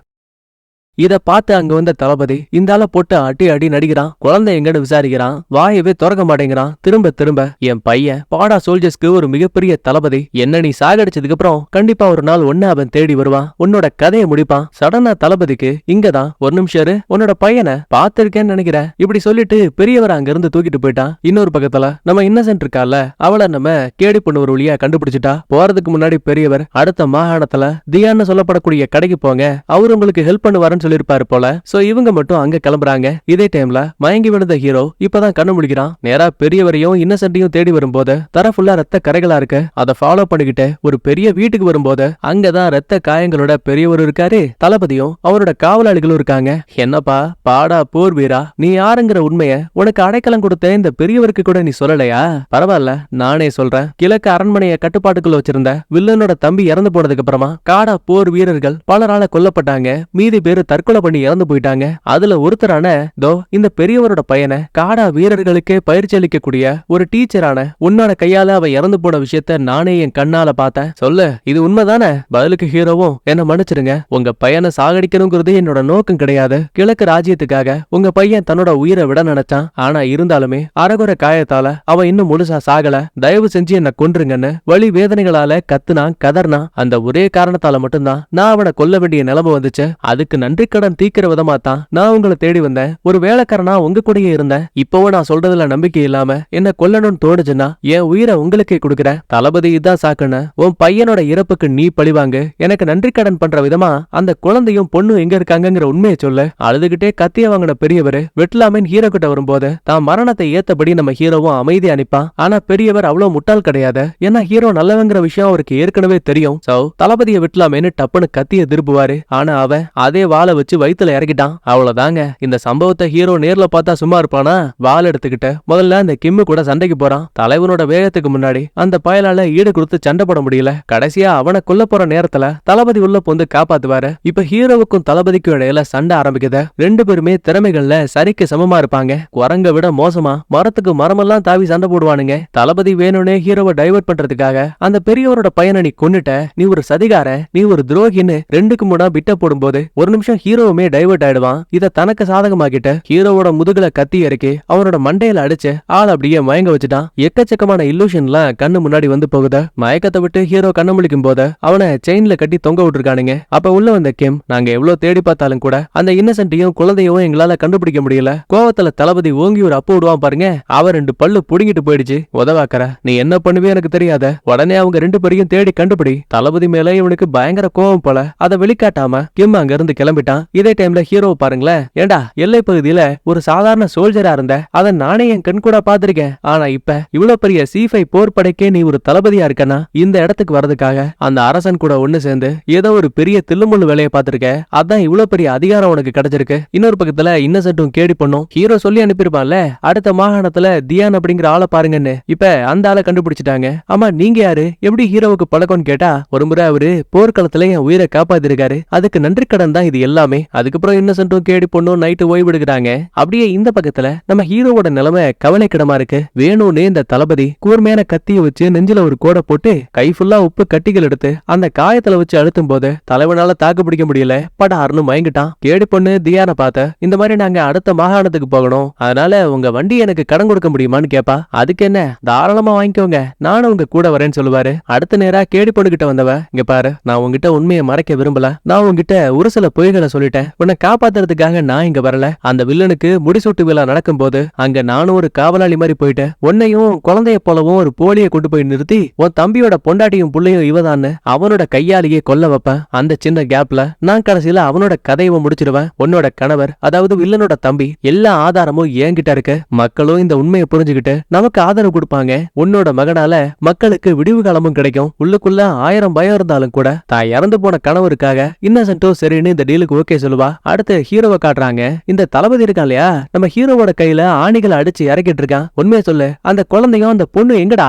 இத பார்த்து அங்க வந்த தளபதி இந்த ஆள போட்டு அடி அடி நடிக்கிறான். குழந்தை எங்கன்னு விசாரிக்கிறான், வாயவே திறக்க மாட்டேங்கிறான். திரும்ப திரும்ப என் பையன் பாடா சோல்ஜர்ஸ்க்கு ஒரு மிகப்பெரிய தளபதி, என்ன நீ சாகடிச்சதுக்கு அப்புறம் கண்டிப்பா ஒரு நாள் ஒன்னு அவன் தேடி வருவான், உன்னோட கதையை முடிப்பான். சடனா தளபதிக்கு இங்கதான் ஒரு நிமிஷம் உன்னோட பையனை பார்த்திருக்கேன்னு நினைக்கிறேன் இப்படி சொல்லிட்டு பெரியவர் அங்க இருந்து தூக்கிட்டு போயிட்டான். இன்னொரு பக்கத்துல நம்ம இன்னசென்ட் இருக்கால அவளை நம்ம கேடி பொண்ணு ஒரு வழியா கண்டுபிடிச்சிட்டா. போறதுக்கு முன்னாடி பெரியவர் அடுத்த மாகாணத்துல தியான்னு சொல்லப்படக்கூடிய கடைக்கு போங்க, அவரு உங்களுக்கு ஹெல்ப் பண்ணுவாருன்னு சொல்லிருப்பாரு போல. சோ இவங்க மட்டும் அங்க கிளம்புறாங்க. இதே டைம்ல மயங்கி விழுந்த ஹீரோ இப்பதான் கண்ணு முடிக்கிறான். நேரா பெரியவரையும் இன்னசென்ட்டையும் தேடி வரும்போது தர ஃபுல்லா ரத்த கரைகளா இருக்கு. அதை ஃபாலோ பண்ணிக்கிட்டு ஒரு பெரிய வீட்டுக்கு வரும்போது அங்கதான் ரத்த காயங்களோட பெரியவர் இருக்காரு. தளபதியும் அவரோட காவலாளிகளும் இருக்காங்க. என்னப்பா பாடா போர் வீரா, நீ யாருங்கிற உண்மைய உனக்கு அடைக்கலம் கொடுத்த இந்த பெரியவருக்கு கூட நீ சொல்லலையா? பரவாயில்ல நானே சொல்றேன். கிழக்கு அரண்மனையை கட்டுப்பாட்டுக்குள்ள வச்சிருந்த வில்லனோட தம்பி இறந்து போனதுக்கு அப்புறமா காடா போர் வீரர்கள் பலரால கொல்லப்பட்டாங்க. மீதி பேரு தற்கொலை பண்ணி இறந்து போயிட்டாங்க. அதுல ஒருத்தரான தோ இந்த பெரியவரோட பையனை காடா வீரர்களுக்கே பயிற்சி அளிக்கக்கூடிய ஒரு டீச்சரான உன்னோட கையால அவ இறந்து போன விஷயத்த நானே என் கண்ணால பார்த்தேன். சொல்லு இது உண்மைதானே? பதிலுக்கு ஹீரோவும் என்ன மன்னிச்சிருங்க, உங்க பையனை சாகடிக்கணுங்கிறது என்னோட நோக்கம் கிடையாது. கிழக்கு ராஜ்யத்துக்காக உங்க பையன் தன்னோட உயிரை விட நினைச்சான். ஆனா இருந்தாலுமே அரகுற காயத்தால அவன் இன்னும் முழுசா சாகல. தயவு செஞ்சு என்ன கொன்றுங்கன்னு வலி வேதனைகளால கத்துனான் கதர்னா. அந்த ஒரே காரணத்தால மட்டும்தான் நான் அவனை கொல்ல வேண்டிய நிலைமை வந்துச்சு. அதுக்கு நன்றி கடன் தீக்கிற விதமா தான் நான் உங்களை தேடி வந்தேன். ஒரு வேலைக்காரனா உங்க கூடயே இருந்தேன். இப்பவும் நான் சொல்றதுல நம்பிக்கை இல்லாம என்ன கொல்லணும்னு தோணுச்சுன்னா என் உயிரை உங்களுக்கே கொடுக்குறேன். தளபதி இதான் சாக்குன்னு உன் பையனோட இறப்புக்கு நீ பழிவாங்க. எனக்கு நன்றி கடன் பண்ற விதமா அந்த குழந்தையும் பொண்ணும் எங்க இருக்காங்கிற உண்மையை சொல்லு. அழுதுகிட்டே கத்திய வாங்கின பெரியவர் வெட்டலாமேன்னு ஹீரோ கிட்ட வரும்போது தான் மரணத்தை ஏத்தபடி நம்ம ஹீரோவும் அமைதி அனுப்பான். ஆனா பெரியவர் அவ்வளவு முட்டாள் கிடையாது. ஏன்னா ஹீரோ நல்லவங்கிற விஷயம் அவருக்கு ஏற்கனவே தெரியும். சோ தளபதியை வெட்டலாமேன்னு டப்புன்னு கத்திய திருப்புவாரு. ஆனா அவன் அதே வாழ வாளை வச்சு வயித்துல இறக்கிட்டான். அவ்வளவுதாங்க. இந்த சம்பவத்தை ஹீரோ நேர்ல பார்த்தா சும்மா இருப்பானா? வாள் எடுத்துக்கிட்டு முதல்ல அந்த கிம்மு கூட சண்டைக்கு போறான். தலைவனோட வேகத்துக்கு முன்னாடி அந்த பயலால ஈடு கொடுத்து சண்டை போட முடியல. கடைசியா அவனை கொல்ல போற நேரத்துல தளபதி உள்ள வந்து காப்பாத்துவாரு. இப்ப ஹீரோவுக்கும் தளபதிக்கும் இடையில சண்டை ஆரம்பிக்குது. ரெண்டு பேருமே திறமைகள்ல சரிக்கு சமமா இருப்பாங்க. குரங்க விட மோசமா மரத்துக்கு மரமெல்லாம் தாவி சண்டை போடுவானுங்க. தளபதி வேணும்னே ஹீரோவை டைவர்ட் பண்றதுக்காக அந்த பெரியவரோட பையனை நீ கொன்னுட்ட, நீ ஒரு சதிகார, நீ ஒரு துரோகின்னு ரெண்டுக்கு முன்னா பிட்ட போடும்போது ஒரு நிமிஷம் ஹீரோவுமே டைவர்ட் ஆயிடுவான். இத தனக்கு சாதகமாக்கிட்டு ஹீரோவோட முதுகுல கத்தி இறக்கி அவனோட மண்டையில அடிச்சு ஆள் அப்படியே மயங்க வச்சுட்டான். எக்கச்சக்கமான இல்லூஷன்லாம் கண்ணு முன்னாடி வந்து போகுது. மயக்கத்தை விட்டு ஹீரோ கண்ணு முழிக்கும் போது அவனை செயின்ல கட்டி தொங்க விட்டுருக்கானுங்க. அப்ப உள்ள வந்த கிம், நாங்க எவ்வளவு தேடி பார்த்தாலும் கூட அந்த இன்னசென்ட்டையும் குழந்தையும் எங்களால கண்டுபிடிக்க முடியல. கோவத்துல தளபதி ஓங்கி ஒரு அப்பு விடுவான் பாருங்க, அவ ரெண்டு பல்லு புடுங்கிட்டு போயிடுச்சு. உதவாக்கற, நீ என்ன பண்ணுவே எனக்கு தெரியாத. உடனே அவங்க ரெண்டு பேரையும் தேடி கண்டுபிடி. தளபதி மேல இவனுக்கு பயங்கர கோவம் போல. அதை வெளிக்காட்டாம கிம் அங்க இருந்து கிளம்பிட்டான். இதே டைம்ல ஹீரோ பாருங்களேன், ஏண்டா எல்லை பகுதியில ஒரு சாதாரண சோல்ஜரா இருந்த, அதை நானே என் கண் கூட பாத்திருக்கேன். ஆனா இப்ப இவ்வளவு பெரிய C5 போர் படைக்கே நீ ஒரு தளபதியா இருக்கனா? இந்த இடத்துக்கு வரதுக்காக அந்த அரசன் கூட ஒண்ணு சேர்ந்து ஏதோ ஒரு பெரிய தில்லுமுள்ளு வேலையை பாத்திருக்க. அதான் இவ்வளவு பெரிய அதிகாரம் உனக்கு கிடைச்சிருக்கு. இன்னொரு பக்கத்துல இன்னசென்ட்டும் கேடி பண்ணும். ஹீரோ சொல்லி அனுப்பியிருப்பான்ல, அடுத்த மாகாணத்துல தியான் அப்படிங்கிற ஆளை பாருங்கன்னு. இப்ப அந்த ஆளை கண்டுபிடிச்சிட்டாங்க. ஆமா, நீங்க யாரு, எப்படி ஹீரோவுக்கு பழக்கம்னு கேட்டா, ஒரு முறை அவரு போர்க்களத்துல என் உயிரை காப்பாத்திருக்காரு, அதுக்கு நன்றி கடன் தான் இது எல்லாமே. அதுக்கப்புறம் இன்னசென்ட்டும் கேடி பொண்ணும் நைட்டு ஓய்வெடுக்கிறாங்க. அப்படியே இந்த பக்கத்துல நம்ம ஹீரோவோட நிலைமை கவலைக்கிடமா இருக்கு. வேணும்னு இந்த தளபதி கூர்மையான கத்திய வச்சு நெஞ்சில ஒரு கோடை போட்டு கை ஃபுல்லா உப்பு கட்டிகள் எடுத்து அந்த காயத்துல வச்சு அழுத்தும் போது தலைவனால தாக்கு பிடிக்க முடியல. படார்னு மயங்கிட்டான். கேடி பொண்ணு தியான பார்த்த, இந்த மாதிரி நாங்க அடுத்த மாகாணத்துக்கு போகணும், அதனால உங்க வண்டி எனக்கு கடன் கொடுக்க முடியுமான்னு கேப்பா. அதுக்கு என்ன, தாராளமா வாங்கிக்கோங்க, நானும் உங்க கூட வரேன்னு சொல்லுவாரு. அடுத்த நேரா கேடி பொண்ணு கிட்ட வந்தவ, இங்க பாரு, நான் உங்ககிட்ட உண்மையை மறைக்க விரும்பல. நான் உங்ககிட்ட ஒரு சில பொய்களை சொல்லிட்டேன். உன்னை காப்பாத்துறதுக்காக நான் இங்க வரல. அந்த வில்லனுக்கு முடிசூட்டு விழா நடக்கும் போது அங்க நானும் ஒரு காவலாளி மாதிரி போயிட்டேன். உன்னையும் குழந்தைய போலவும் ஒரு போலியை கொண்டு போய் நிறுத்தி உன் தம்பியோட பொண்டாட்டியும் புள்ளையும் இவதான்னு அவனோட கையாலேயே கொல்ல வைப்பேன். அந்த சின்ன கேப்ல நான் கடைசியில அவனோட கதையை முடிச்சிருவேன். உன்னோட கணவர், அதாவது வில்லனோட தம்பி, எல்லா ஆதாரமும் என்கிட்ட இருக்கு. மக்களும் இந்த உண்மையை புரிஞ்சுக்கிட்டு நமக்கு ஆதரவு கொடுப்பாங்க. உன்னோட மகனால மக்களுக்கு விடிவு காலமும் கிடைக்கும். உள்ளுக்குள்ள 1000 பயம் இருந்தாலும் கூட தான் இறந்து போன கணவருக்காக இன்னசென்ட்டோ சரின்னு இந்த டீலுக்கு ஓகே சொல்லுவா. அடுத்து ஹீரோவை காட்டுறாங்க. இந்த தளபதி இருக்கான் இல்லையா, நம்ம ஹீரோவோட கையில ஆணிகளை அடிச்சு இறக்கிட்டு இருக்கான். உண்மையை சொல்லு, அந்த குழந்தையும் அந்த பொண்ணு எங்கடா?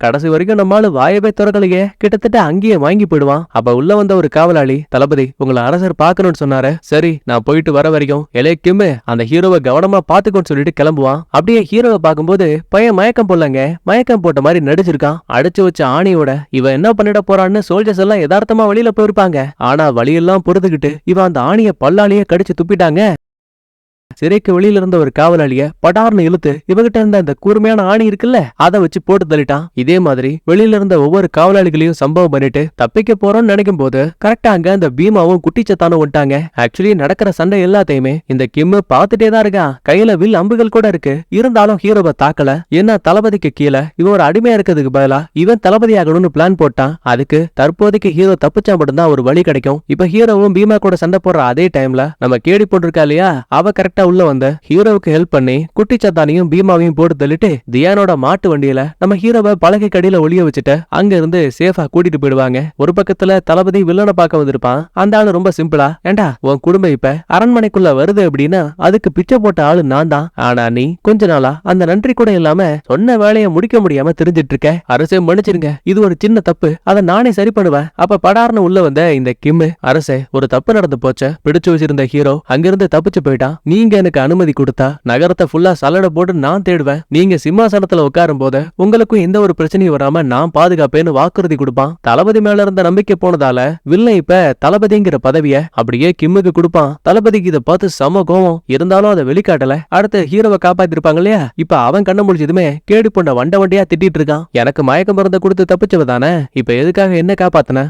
கடைசி வரைக்கும் நம்மால வாயவே திறக்கலையே. கிட்டத்தட்ட அங்கேயே வாங்கி போயிடுவான். அப்ப உள்ள வந்த ஒரு காவலாளி, தளபதி உங்களை அரசர் பாக்கணும்னு சொன்னாரு, சரி நான் போயிட்டு வர வரைக்கும் எலே கிம்மு அந்த ஹீரோவை கவனமா பாத்துக்கோன்னு சொல்லிட்டு கிளம்புவான். அப்படியே ஹீரோவை பார்க்கும்போது பையன் மயக்கம் போடலங்க, மயக்கம் போட்ட மாதிரி நடிச்சிருக்கான். அடிச்சு வச்ச ஆணியோட இவன் என்ன பண்ணிட போறான்னு சோல்ஜர்ஸ் எல்லாம் யதார்த்தமா வழியில போயிருப்பாங்க. ஆனா வழியெல்லாம் பொறுத்துக்கிட்டு இவன் அந்த ஆணிய பல்லாலேயே கடிச்சு துப்பிட்டாங்க. சிறைக்கு வெளியில இருந்த ஒரு காவலாளிய படார்னு இழுத்து இவகிட்ட இருந்த அந்த கூர்மையான ஆணி இருக்குல்ல, அதை வச்சு போட்டு தள்ளிட்டான். இதே மாதிரி வெளியில இருந்த ஒவ்வொரு காவலாளிகளையும் சம்பவம் பண்ணிட்டு தப்பிக்க போறோம்னு நினைக்கும் போது கரெக்டா அங்க அந்த பீமாவும் குட்டிச்சத்தானும் வந்துட்டாங்க. ஆக்சுவலி நடக்கிற சண்டை எல்லாத்தையுமே இந்த கிம்மு பாத்துட்டே தான் இருக்கான். கையில வில் அம்புகள் கூட இருக்கு. இருந்தாலும் ஹீரோவை தாக்கல. ஏன்னா தளபதிக்கு கீழே இவன் ஒரு அடிமையா இருக்கிறதுக்கு பதிலா இவன் தளபதி ஆகணும்னு பிளான் போட்டான். அதுக்கு தற்போதைக்கு ஹீரோ தப்பிச்சா மட்டும்தான் ஒரு வழி கிடைக்கும். இப்ப ஹீரோவும் பீமா கூட சண்டை போடுற அதே டைம்ல நம்ம கேடி போட்டிருக்கா இல்லையா, அவ கரெக்டா உள்ள வந்த ஹீரோவுக்கு ஹெல்ப் பண்ணி குட்டிச்சத்தானையும் பீமாவையும் போட்டு தள்ளிட்டு தியானோட மாட்டு வண்டியில நம்ம ஹீரோவை பலகை கடியில ஒளிய வச்சுட்டு அங்க இருந்து சேஃபா கூட்டிட்டு போயிடுவாங்க. ஒரு பக்கத்துல தளபதி வில்லனை பார்க்க வந்திருப்பான். அந்த ஆளு ரொம்ப சிம்பிளா, ஏண்டா உன் குடும்பம் இப்ப அரண்மனைக்குள்ள வருது அப்படின்னா அதுக்கு பிச்சை போட்ட ஆளு நான் தான். ஆனா நீ கொஞ்ச நாளா அந்த நன்றி கூட இல்லாம சொன்ன வேலையை முடிக்க முடியாம தெரிஞ்சிட்டு இருக்க. அரசே மன்னிச்சிருங்க, இது ஒரு சின்ன தப்பு, அதை நானே சரி பண்ணுவேன். அப்ப படார்னு உள்ள வந்த இந்த கிம்மு, அரசே ஒரு தப்பு நடந்து போச்ச, பிடிச்சு வச்சிருந்த ஹீரோ அங்கிருந்து தப்பிச்சு போயிட்டான். நீங்க எனக்கு அனுமதி கொடுத்தா நகரத்தை ஃபுல்லா சலட போட்டு நான் தேடுவேன். நீங்க சிம்மாசனத்துல உட்காரும் போது உங்களுக்கும் எந்த ஒரு பிரச்சனையும் வராம நான் பாதுகாப்பேன்னு வாக்குறுதி கொடுப்பான். தளபதி மேல இருந்த நம்பிக்கை போனதால வில்லன் இப்ப தளபதிங்கிற பதவிய அப்படியே கிம்முக்கு கொடுப்பான். தளபதிக்கு இதை பார்த்து சம கோவம். இருந்தாலும் அதை வெளிக்காட்டல. அடுத்து ஹீரோவை காப்பாத்திருப்பாங்க இல்லையா, இப்ப அவன் கண்ண முடிச்சதுமே கேடி பொண்ண வண்டியா திட்டிட்டு இருக்கான். எனக்கு மயக்க மருந்த கொடுத்து தப்பிச்சவ தானே, இப்ப எதுக்காக என்ன காப்பாத்தன?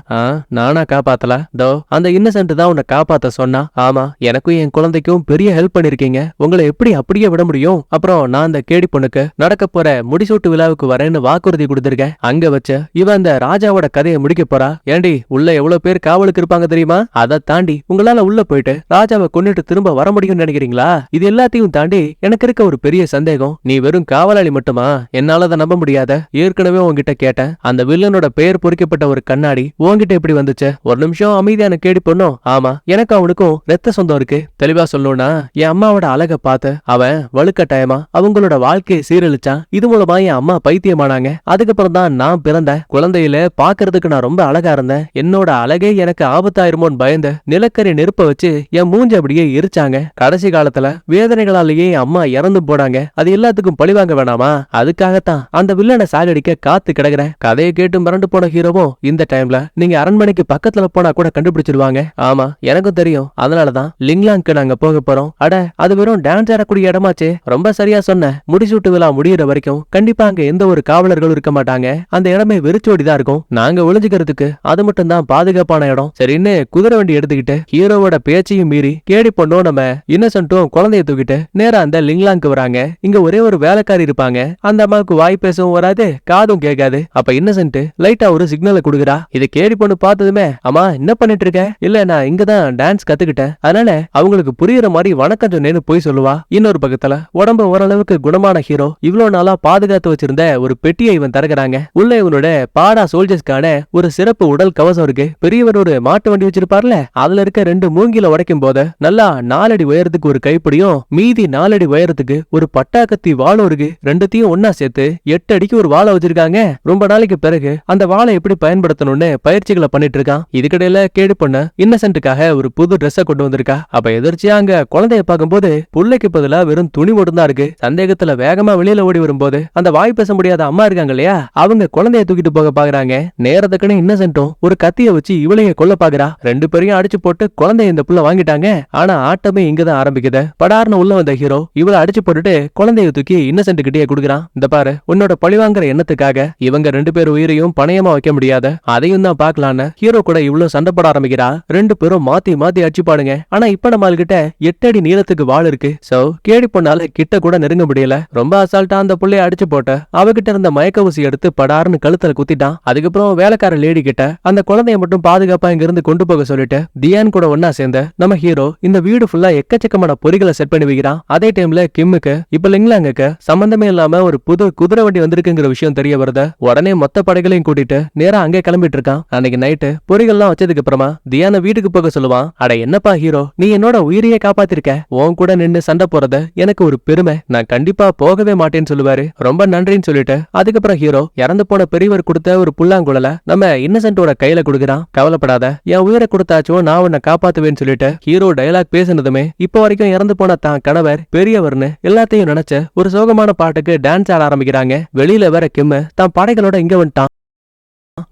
நானா காப்பாத்தல, தோ அந்த இன்னசென்ட் தான் உன்னை காப்பாத்த சொன்னா. ஆமா, எனக்கும் என் குழந்தைக்கும் பெரிய ஹெல்ப் பண்ணிருக்க. இருக்கீங்க, உங்களை எப்படி அப்படியே விட முடியும்? அப்புறம் நான் அந்த கேடி பொண்ணுக்கு நடக்க போற முடிசூட்டு விழாவுக்கு வரேன்னு வாக்குறுதி கொடுத்திருக்கேன். அங்க வச்ச இவ அந்த ராஜாவோட கதையை முடிக்க போறா. ஏண்டி உள்ள எவ்வளவு பேர் காவலுக்கு இருப்பாங்க தெரியுமா? அதை தாண்டி உங்களால உள்ள போயிட்டு ராஜாவை கொன்னுட்டு திரும்ப வர முடியும்னு நினைக்கிறீங்களா? இது எல்லாத்தையும் தாண்டி எனக்கு இருக்க ஒரு பெரிய சந்தேகம், நீ வெறும் காவலாளி மட்டுமா? என்னால அதை நம்ப முடியாத. ஏற்கனவே உன்கிட்ட கேட்டேன், அந்த வில்லனோட பெயர் பொறிக்கப்பட்ட ஒரு கண்ணாடி உன்கிட்ட எப்படி வந்துச்சு? ஒரு நிமிஷம் அமைதியான கேடி பொண்ணும், ஆமா எனக்கு அவனுக்கும் ரத்த சொந்தம் இருக்கு. தெளிவா சொல்லணும்னா என் அம்மாவோட அழகை பார்த்து அவன் வலுக்கட்டாயமா அவங்களோட வாழ்க்கையை சீரழிச்சான். இது மூலமா என் அம்மா பைத்தியமானாங்க. அதுக்கப்புறம் தான் நான் பிறந்தேன். குழந்தையில பாக்குறதுக்கு நான் ரொம்ப அழகா இருந்தேன். என்னோட அழகே எனக்கு ஆபத்தாயிருமோன்னு பயந்து நிலக்கரி நெருப்ப வச்சு என் மூஞ்சி அப்படியே எரிச்சாங்க. கடைசி காலத்துல வேதனைகளாலேயே என் அம்மா இறந்து போனாங்க. அது எல்லாத்துக்கும் பழிவாங்க வேணாமா? அதுக்காகத்தான் அந்த வில்லனை சாகடிக்க காத்து கிடக்குறேன். கதையை கேட்டு மிரண்டு போன ஹீரோவும் இந்த டைம்ல நீங்க அரண்மனைக்கு பக்கத்துல போனா கூட கண்டுபிடிச்சிருவாங்க. ஆமா எனக்கும் தெரியும், அதனாலதான் லிங்லாங்க்கு நாங்க போக போறோம். அட அது வெறும் டான்ஸ் ஆடக்கூடிய இடமாச்சே. ரொம்ப சரியா சொன்ன. முடிசூட்டு விழா முடியிற வரைக்கும் கண்டிப்பா அங்க எந்த ஒரு காவலர்களும் இருக்க மாட்டாங்க. அந்த இடமே வெறிச்சோடிதான் இருக்கும். நாங்க ஒளிஞ்சுக்கிறதுக்கு அது மட்டும் தான் பாதுகாப்பான இடம். சரின்னு குதிரை வண்டி எடுத்துக்கிட்டு ஹீரோவோட பேச்சையும் மீறி கேடி பொண்ணும் நம்ம இன்னசென்ட்டும் குழந்தைய தூக்கிட்டு நேரா அந்த லிங்லாங்க்கு வராங்க. இங்க ஒரே ஒரு வேலைக்காரி இருப்பாங்க. அந்த அம்மாவுக்கு வாய் பேசவும் வராது, காதும் கேட்காது. அப்ப இன்னசென்ட் லைட்டா ஒரு சிக்னலை கொடுக்குறா. இதை கேடி பொண்ணு பார்த்ததுமே, அம்மா என்ன பண்ணிட்டு இருக்க? இல்ல நான் இங்கதான் டான்ஸ் கத்துக்கிட்டேன், அதனால அவங்களுக்கு புரியுற மாதிரி வணக்கம் சொன்னேன்னு போய் சொல்லுவா. இன்னொரு பக்கத்துல உடம்பு ஓரளவுக்கு குணமான ஹீரோ இவ்வளவு நாளா பாதுகாத்து வச்சிருந்த ஒரு பெட்டியை இவன் தரக்குறாங்க. உள்ள இவனோட பாடா சோல்ஜர்ஸ்க்கான ஒரு சிறப்பு உடல் கவசம் இருக்கு. பெரியவர் ஒரு மாட்டு வண்டி வச்சிருப்பார்ல, அதுல இருக்க 2 மூங்கில உடைக்கும் போது நல்லா 4 அடி உயரத்துக்கு ஒரு கைப்பிடியும் மீதி 4 அடி உயரத்துக்கு ஒரு பட்டாக்கத்தி வாளும் இருக்கு. ரெண்டுத்தையும் ஒன்னா சேர்த்து 8 அடிக்கு ஒரு வாளை வச்சிருக்காங்க. ரொம்ப நாளைக்கு பிறகு அந்த வாளை எப்படி பயன்படுத்தணும்னு பயிற்சிகளை பண்ணிட்டு இருக்கான். இதுக்கிடையில கேடு பண்ண இன்னசென்ட்டுக்காக ஒரு புது ட்ரெஸ்ஸை கொண்டு வந்திருக்கா. அப்ப எதிர்ச்சியா அங்க குழந்தைய பார்க்கும்போது புள்ளைக்கு பதிலா வெறும் துணி மட்டும் தான் இருக்கு. சந்தேகத்துல வேகமா வெளியில ஓடி வரும்போது அந்த வாய் பேச முடியாத அம்மா இருக்காங்க இல்லையா, அவங்க குழந்தைய தூக்கிட்டு போக பாக்குறாங்க. நேரத்துக்குன்னு இன்னசென்ட்டும் ஒரு கத்திய வச்சு இவளைய கொல்ல பாக்குறா. 2 பேரையும் அடிச்சு போட்டு குழந்தைய இந்த புள்ள வாங்கிட்டாங்க. ஆனா ஆட்டமே இங்கதான் ஆரம்பிக்குது. படார்னு உள்ள வந்த ஹீரோ இவளை அடிச்சு போட்டுட்டு குழந்தைய தூக்கி இன்னசென்ட் கிட்டே கொடுக்குறான். இந்த பாரு, உன்னோட பழிவாங்கிற எண்ணத்துக்காக இவங்க 2 பேர் உயிரையும் பணயமா வைக்க முடியாத, அதையும் தான் பாக்கலான்னு ஹீரோ கூட இவ்வளவு சண்டை போட ஆரம்பிக்கிறா. 2 பேரும் மாத்தி மாத்தி அடிச்சுப்பாடுங்க. ஆனா இப்ப நம்ம கிட்ட 8 அடி நீளத்துக்கு வாள் இருக்கு. சோ கேடி பொண்ணால கிட்ட கூட நெருங்க முடியல. ரொம்ப அசால்ட்டா அந்த புள்ளைய அடிச்சு போட்ட அவகிட்ட இருந்த மயக்க ஊசி எடுத்து படார்னு கழுத்துல குத்திட்டான். அதுக்கப்புறம் வேலைக்கார லேடி கிட்ட அந்த குழந்தைய மட்டும் பாதுகாப்பா இங்க இருந்து கொண்டு போக சொல்லிட்டு தியான் கூட ஒன்னா சேர்ந்த நம்ம ஹீரோ இந்த வீடு ஃபுல்லா எக்கச்சக்கமான பொறிகளை செட் பண்ணி வைக்கிறான். அதே டைம்ல கிம்முக்கு இப்ப லிங்லாங்குக்கு சம்பந்தமே இல்லாம ஒரு புது குதிரை வண்டி வந்திருக்குங்கிற விஷயம் தெரிய வருது. உடனே மொத்த படைகளையும் கூட்டிட்டு நேரா அங்கே கிளம்பிட்டு இருக்கான். அன்னைக்கு நைட்டு பொறிகள்லாம் வச்சதுக்கு அப்புறமா தியான வீட்டுக்கு போக சொல்லுவான். அட என்னப்பா ஹீரோ, நீ என்னோட உயிரையே காப்பாத்திருக்க. உன் கூட நின்னு சண்டை போறத எனக்கு ஒரு பெருமை. நான் கண்டிப்பா போகவே மாட்டேன்னு சொல்லுவாரு. ரொம்ப நன்றின்னு சொல்லிட்டு அதுக்கப்புறம் ஹீரோ இறந்து போன பெரியவர் கொடுத்த ஒரு புல்லாங்குழல நம்ம இன்னசென்ட்டோட கையில கொடுக்குறான். கவலைப்படாத, என் உயிரை கொடுத்தாச்சும் நான் உன்னை காப்பாத்துவேன்னு சொல்லிட்டு ஹீரோ டயலாக் பேசினதுமே இப்ப வரைக்கும் இறந்து போன தான் கணவர் பெரியவர்னு எல்லாத்தையும் நினைச்ச ஒரு சோகமான பாட்டுக்கு டான்ஸ் ஆட ஆரம்பிக்கிறாங்க. வெளியில வேற கிம்மு தான் படைகளோட இங்க வந்துட்டான்.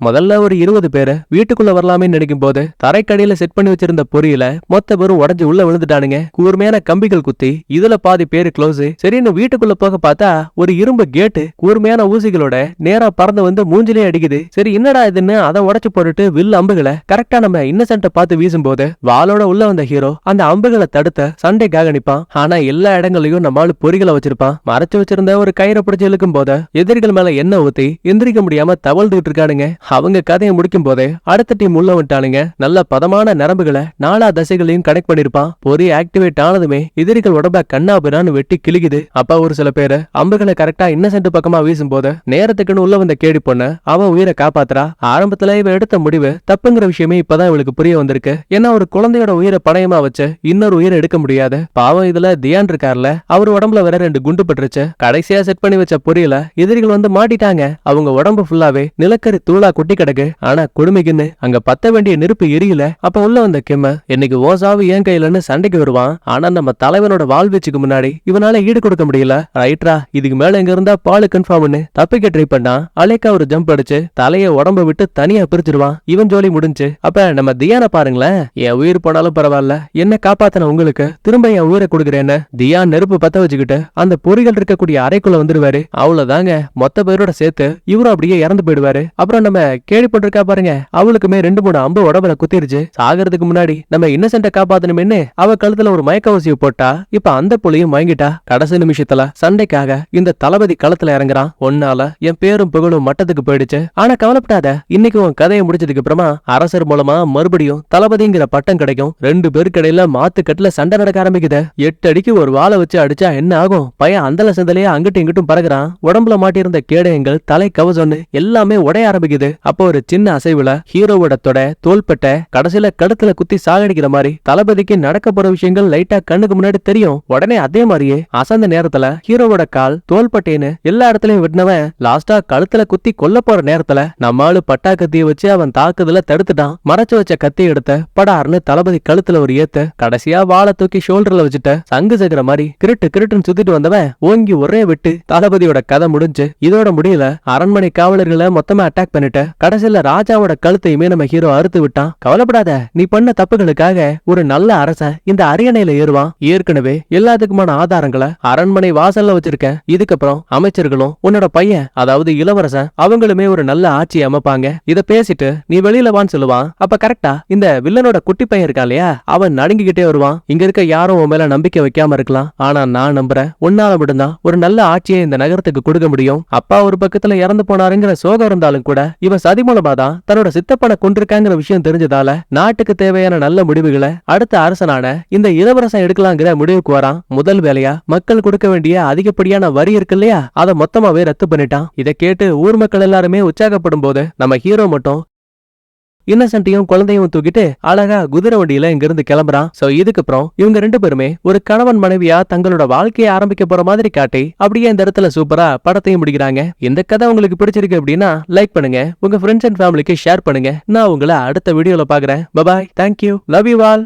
முதல்ல ஒரு 20 பேரு வீட்டுக்குள்ள வரலாமே நினைக்கும் போது தரைக்கடியில செட் பண்ணி வச்சிருந்த பொறியில மொத்த பேரும் உடஞ்சு உள்ள விழுந்துட்டானுங்க. கூர்மையான கம்பிகள் குத்தி இதுல பாதி பேரு க்ளோஸ். சரின்னு வீட்டுக்குள்ள போக பார்த்தா ஒரு இரும்பு கேட்டு கூர்மையான ஊசிகளோட நேரா பறந்து வந்து மூஞ்சிலே அடிக்குது. சரி என்னடா இதுன்னு அதை உடைச்சு போட்டுட்டு வில் அம்புகளை கரெக்டா நம்ம இன்னசென்ட்ட பார்த்து வீசும் போது வாளோட உள்ள வந்த ஹீரோ அந்த அம்புகளை தடுத்த சண்டைக்காக நிப்பான். ஆனா எல்லா இடங்களையும் நம்மால பொறிகளை வச்சிருப்பான். மறைச்சு வச்சிருந்த ஒரு கயிறை பிடிச்சு இழுக்கும் போது எதிரிகள் மேல எண்ணெய் ஊத்தி எந்திரிக்க முடியாம தவழ்ந்துட்டு இருக்கானுங்க. அவங்க கதையை முடிக்கும் போதே அடுத்த டீம் உள்ள விட்டானுங்க. நல்ல பதமான நரம்புகளை 4 தசைகளையும் கனெக்ட் பண்ணிருப்பான். பொறி ஆக்டிவேட் ஆனதுமே எதிரிகள் உடம்ப கண்ணாபிரான்னு வெட்டி கிழிக்குது. அப்ப ஒரு சில பேரு அம்புகளை கரெக்டா இன்னசென்ட் பக்கமா வீசும் போது நேரத்துக்குன்னு உள்ள வந்த கேடி பொண்ணு அவன் உயிரை காப்பாத்துறா. ஆரம்பத்துல இவ எடுத்த முடிவு தப்புங்கிற விஷயமே இப்பதான் இவளுக்கு புரிய வந்திருக்கு. ஏன்னா ஒரு குழந்தையோட உயிரை பணயமா வச்சு இன்னொரு உயிரை எடுக்க முடியாது. பாவம் இதுல தியான் இருக்கார்ல, அவர் உடம்புல வேற 2 குண்டு பட்டுருச்சு. கடைசியா செட் பண்ணி வச்ச பொரியல எதிரிகள் வந்து மாட்டிட்டாங்க. அவங்க உடம்பு ஃபுல்லாவே நிலக்கரி தூளா குட்டி கிடக்கு. ஆனா கொடுமைக்குன்னு அங்க பத்த வேண்டிய நெருப்பு எரியல. அப்ப உள்ள வந்த கிம்ம இன்னைக்கு ஓசாவு ஏன் கையிலன்னு சண்டைக்கு வருவான். ஆனா நம்ம தலைவனோட வாழ்வீச்சுக்கு முன்னாடி இவனால ஈடு கொடுக்க முடியல. ரைட்ரா, இதுக்கு மேல எங்க இருந்தா பாலு கன்ஃபார்ம்னு தப்பிக்க ட்ரை பண்ணா அலேக்கா ஒரு ஜம்ப் அடிச்சு தலைய உடம்ப விட்டு தனியா பிரிச்சிருவான். இவன் ஜோலி முடிஞ்சு. அப்ப நம்ம தியான பாருங்களேன், என் உயிர் போனாலும் பரவாயில்ல, என்ன காப்பாத்தின உங்களுக்கு திரும்ப என் உயிரை கொடுக்குறேன்னு தியான் நெருப்பு பத்த வச்சுக்கிட்டு அந்த பொறிகள் இருக்கக்கூடிய அறைக்குள்ள வந்துருவாரு. அவ்வளவுதாங்க, மொத்த பேரோட சேர்த்து இவரும் அப்படியே இறந்து போயிடுவாரு. அப்புறம் நம்ம நம்ம கேள்விப்பட்டிருக்கா பாருங்க, அவளுக்குமே 2-3 அம்பு உடம்புல குத்திருச்சு. சாகிறதுக்கு முன்னாடி நம்ம இன்னசென்ட்ட காப்பாத்தணும்னு அவ கழுத்துல ஒரு மயக்க ஊசியை போட்டா. இப்ப அந்த புள்ளியும் மயங்கிட்டா. கடைசி நிமிஷத்துல சண்டைக்காக இந்த தளபதி களத்துல இறங்குறான். ஒன்னால என் பேரும் புகழும் மட்டத்துக்கு போயிடுச்சு. ஆனா கவலைப்படாத, இன்னைக்கு உன் கதையை முடிச்சதுக்கு அப்புறமா அரசர் மூலமா மறுபடியும் தளபதிங்கிற பட்டம் கிடைக்கும். 2 பேருக்கு இடையில மாத்துக்கட்டுல சண்டை நடக்க ஆரம்பிக்குது. 8 அடிக்கு ஒரு வாளை வச்சு அடிச்சா என்ன ஆகும்? பையன் அந்தல செந்தலையே அங்கிட்டும் இங்கிட்டும் பறகுறான். உடம்புல மாட்டியிருந்த கேடயங்கள், தலை கவசம்னு எல்லாமே உடைய ஆரம்பிக்குது. அப்போ ஒரு சின்ன அசைவுல ஹீரோவோட தொடை, தோள்பட்டை, கடைசியில கழுத்துல குத்தி சாகடிக்கிற மாதிரி தளபதிக்கு நடக்க போற விஷயங்கள் லைட்டா கண்ணுக்கு முன்னாடி தெரியும். உடனே அதே மாதிரியே அசந்த நேரத்துல ஹீரோவோட கால், தோள்பட்டைன்னு எல்லா இடத்துலயும் விட்டுனவன் லாஸ்டா கழுத்துல குத்தி கொல்ல போற நேரத்துல நம்மாளு பட்டா கத்திய வச்சு அவன் தாக்குதல தடுத்துட்டான். மறைச்சு வச்ச கத்தி எடுத்த படார்னு தளபதி கழுத்துல ஒரு ஏத்து, கடைசியா வாளை தூக்கி ஷோல்டர்ல வச்சுட்ட சங்கு சக்கர மாதிரி கிருட்டு கிருட்டுன்னு சுத்திட்டு வந்தவன் ஓங்கி ஒரே விட்டு தளபதியோட கதை முடிஞ்சு. இதோட முடியல, அரண்மனை காவலர்களை மொத்தமா அட்டாக் பண்ணிட்ட. கடைசியில ராஜாவோட கழுத்தையுமே நம்ம ஹீரோ அறுத்து விட்டான். கவலைப்படாத, நீ பண்ண தப்புகளுக்காக ஒரு நல்ல அரசன் இந்த அரியணையில ஏறுவான். ஏற்கனவே எல்லாத்துக்குமான ஆதாரங்களை அரண்மனை வாசல்ல வச்சிருக்கேன். இதுக்கப்புறம் அமைச்சர்களும் உன்னோட பையன், அதாவது இளவரசன், அவங்களுமே ஒரு நல்ல ஆட்சி அமைப்பாங்க. இத பேசிட்டு நீ வெளியில வான்னு சொல்லுவான். அப்ப கரெக்டா இந்த வில்லனோட குட்டி பையன் இருக்கான் இல்லையா, அவன் நடுங்கிக்கிட்டே வருவான். இங்க இருக்க யாரும் உன் மேல நம்பிக்கை வைக்காம இருக்கலாம், ஆனா நான் நம்புறேன், உன்னால மட்டும்தான் ஒரு நல்ல ஆட்சியை இந்த நகரத்துக்கு கொடுக்க முடியும். அப்பா ஒரு பக்கத்துல இறந்து போனாருங்கிற சோகம் இருந்தாலும் கூட இவன் சதி மூலமா தான் தன்னோட சித்தப்பனை கொண்டிருக்காங்கிற விஷயம் தெரிஞ்சதால நாட்டுக்கு தேவையான நல்ல முடிவுகளை அடுத்த அரசனான இந்த இளவரசன் எடுக்கலாங்கிற முடிவுக்கு வரான். முதல் வேலையா மக்கள் கொடுக்க வேண்டிய அதிகப்படியான வரி இருக்கு இல்லையா, அதை மொத்தமாவே ரத்து பண்ணிட்டான். இதை கேட்டு ஊர் மக்கள் எல்லாருமே உற்சாகப்படும் போது நம்ம ஹீரோ மட்டும் இன்னசென்ட்டையும் குழந்தையும் தூக்கிட்டு அழகா குதிரை வண்டியில இங்க இருந்து கிளம்புறான். சோ இதுக்கப்புறம் இவங்க 2 பேருமே ஒரு கணவன் மனைவியா தங்களோட வாழ்க்கையை ஆரம்பிக்க போற மாதிரி காட்டி அப்படியே இந்த இடத்துல சூப்பரா படத்தையும் முடிக்கிறாங்க. இந்த கதை உங்களுக்கு பிடிச்சிருக்கு அப்படின்னா லைக் பண்ணுங்க, உங்க ஃப்ரெண்ட்ஸ் அண்ட் ஃபேமிலிக்கு ஷேர் பண்ணுங்க. நான் உங்களை அடுத்த வீடியோல பாக்குறேன். Bye bye, thank you, love you all.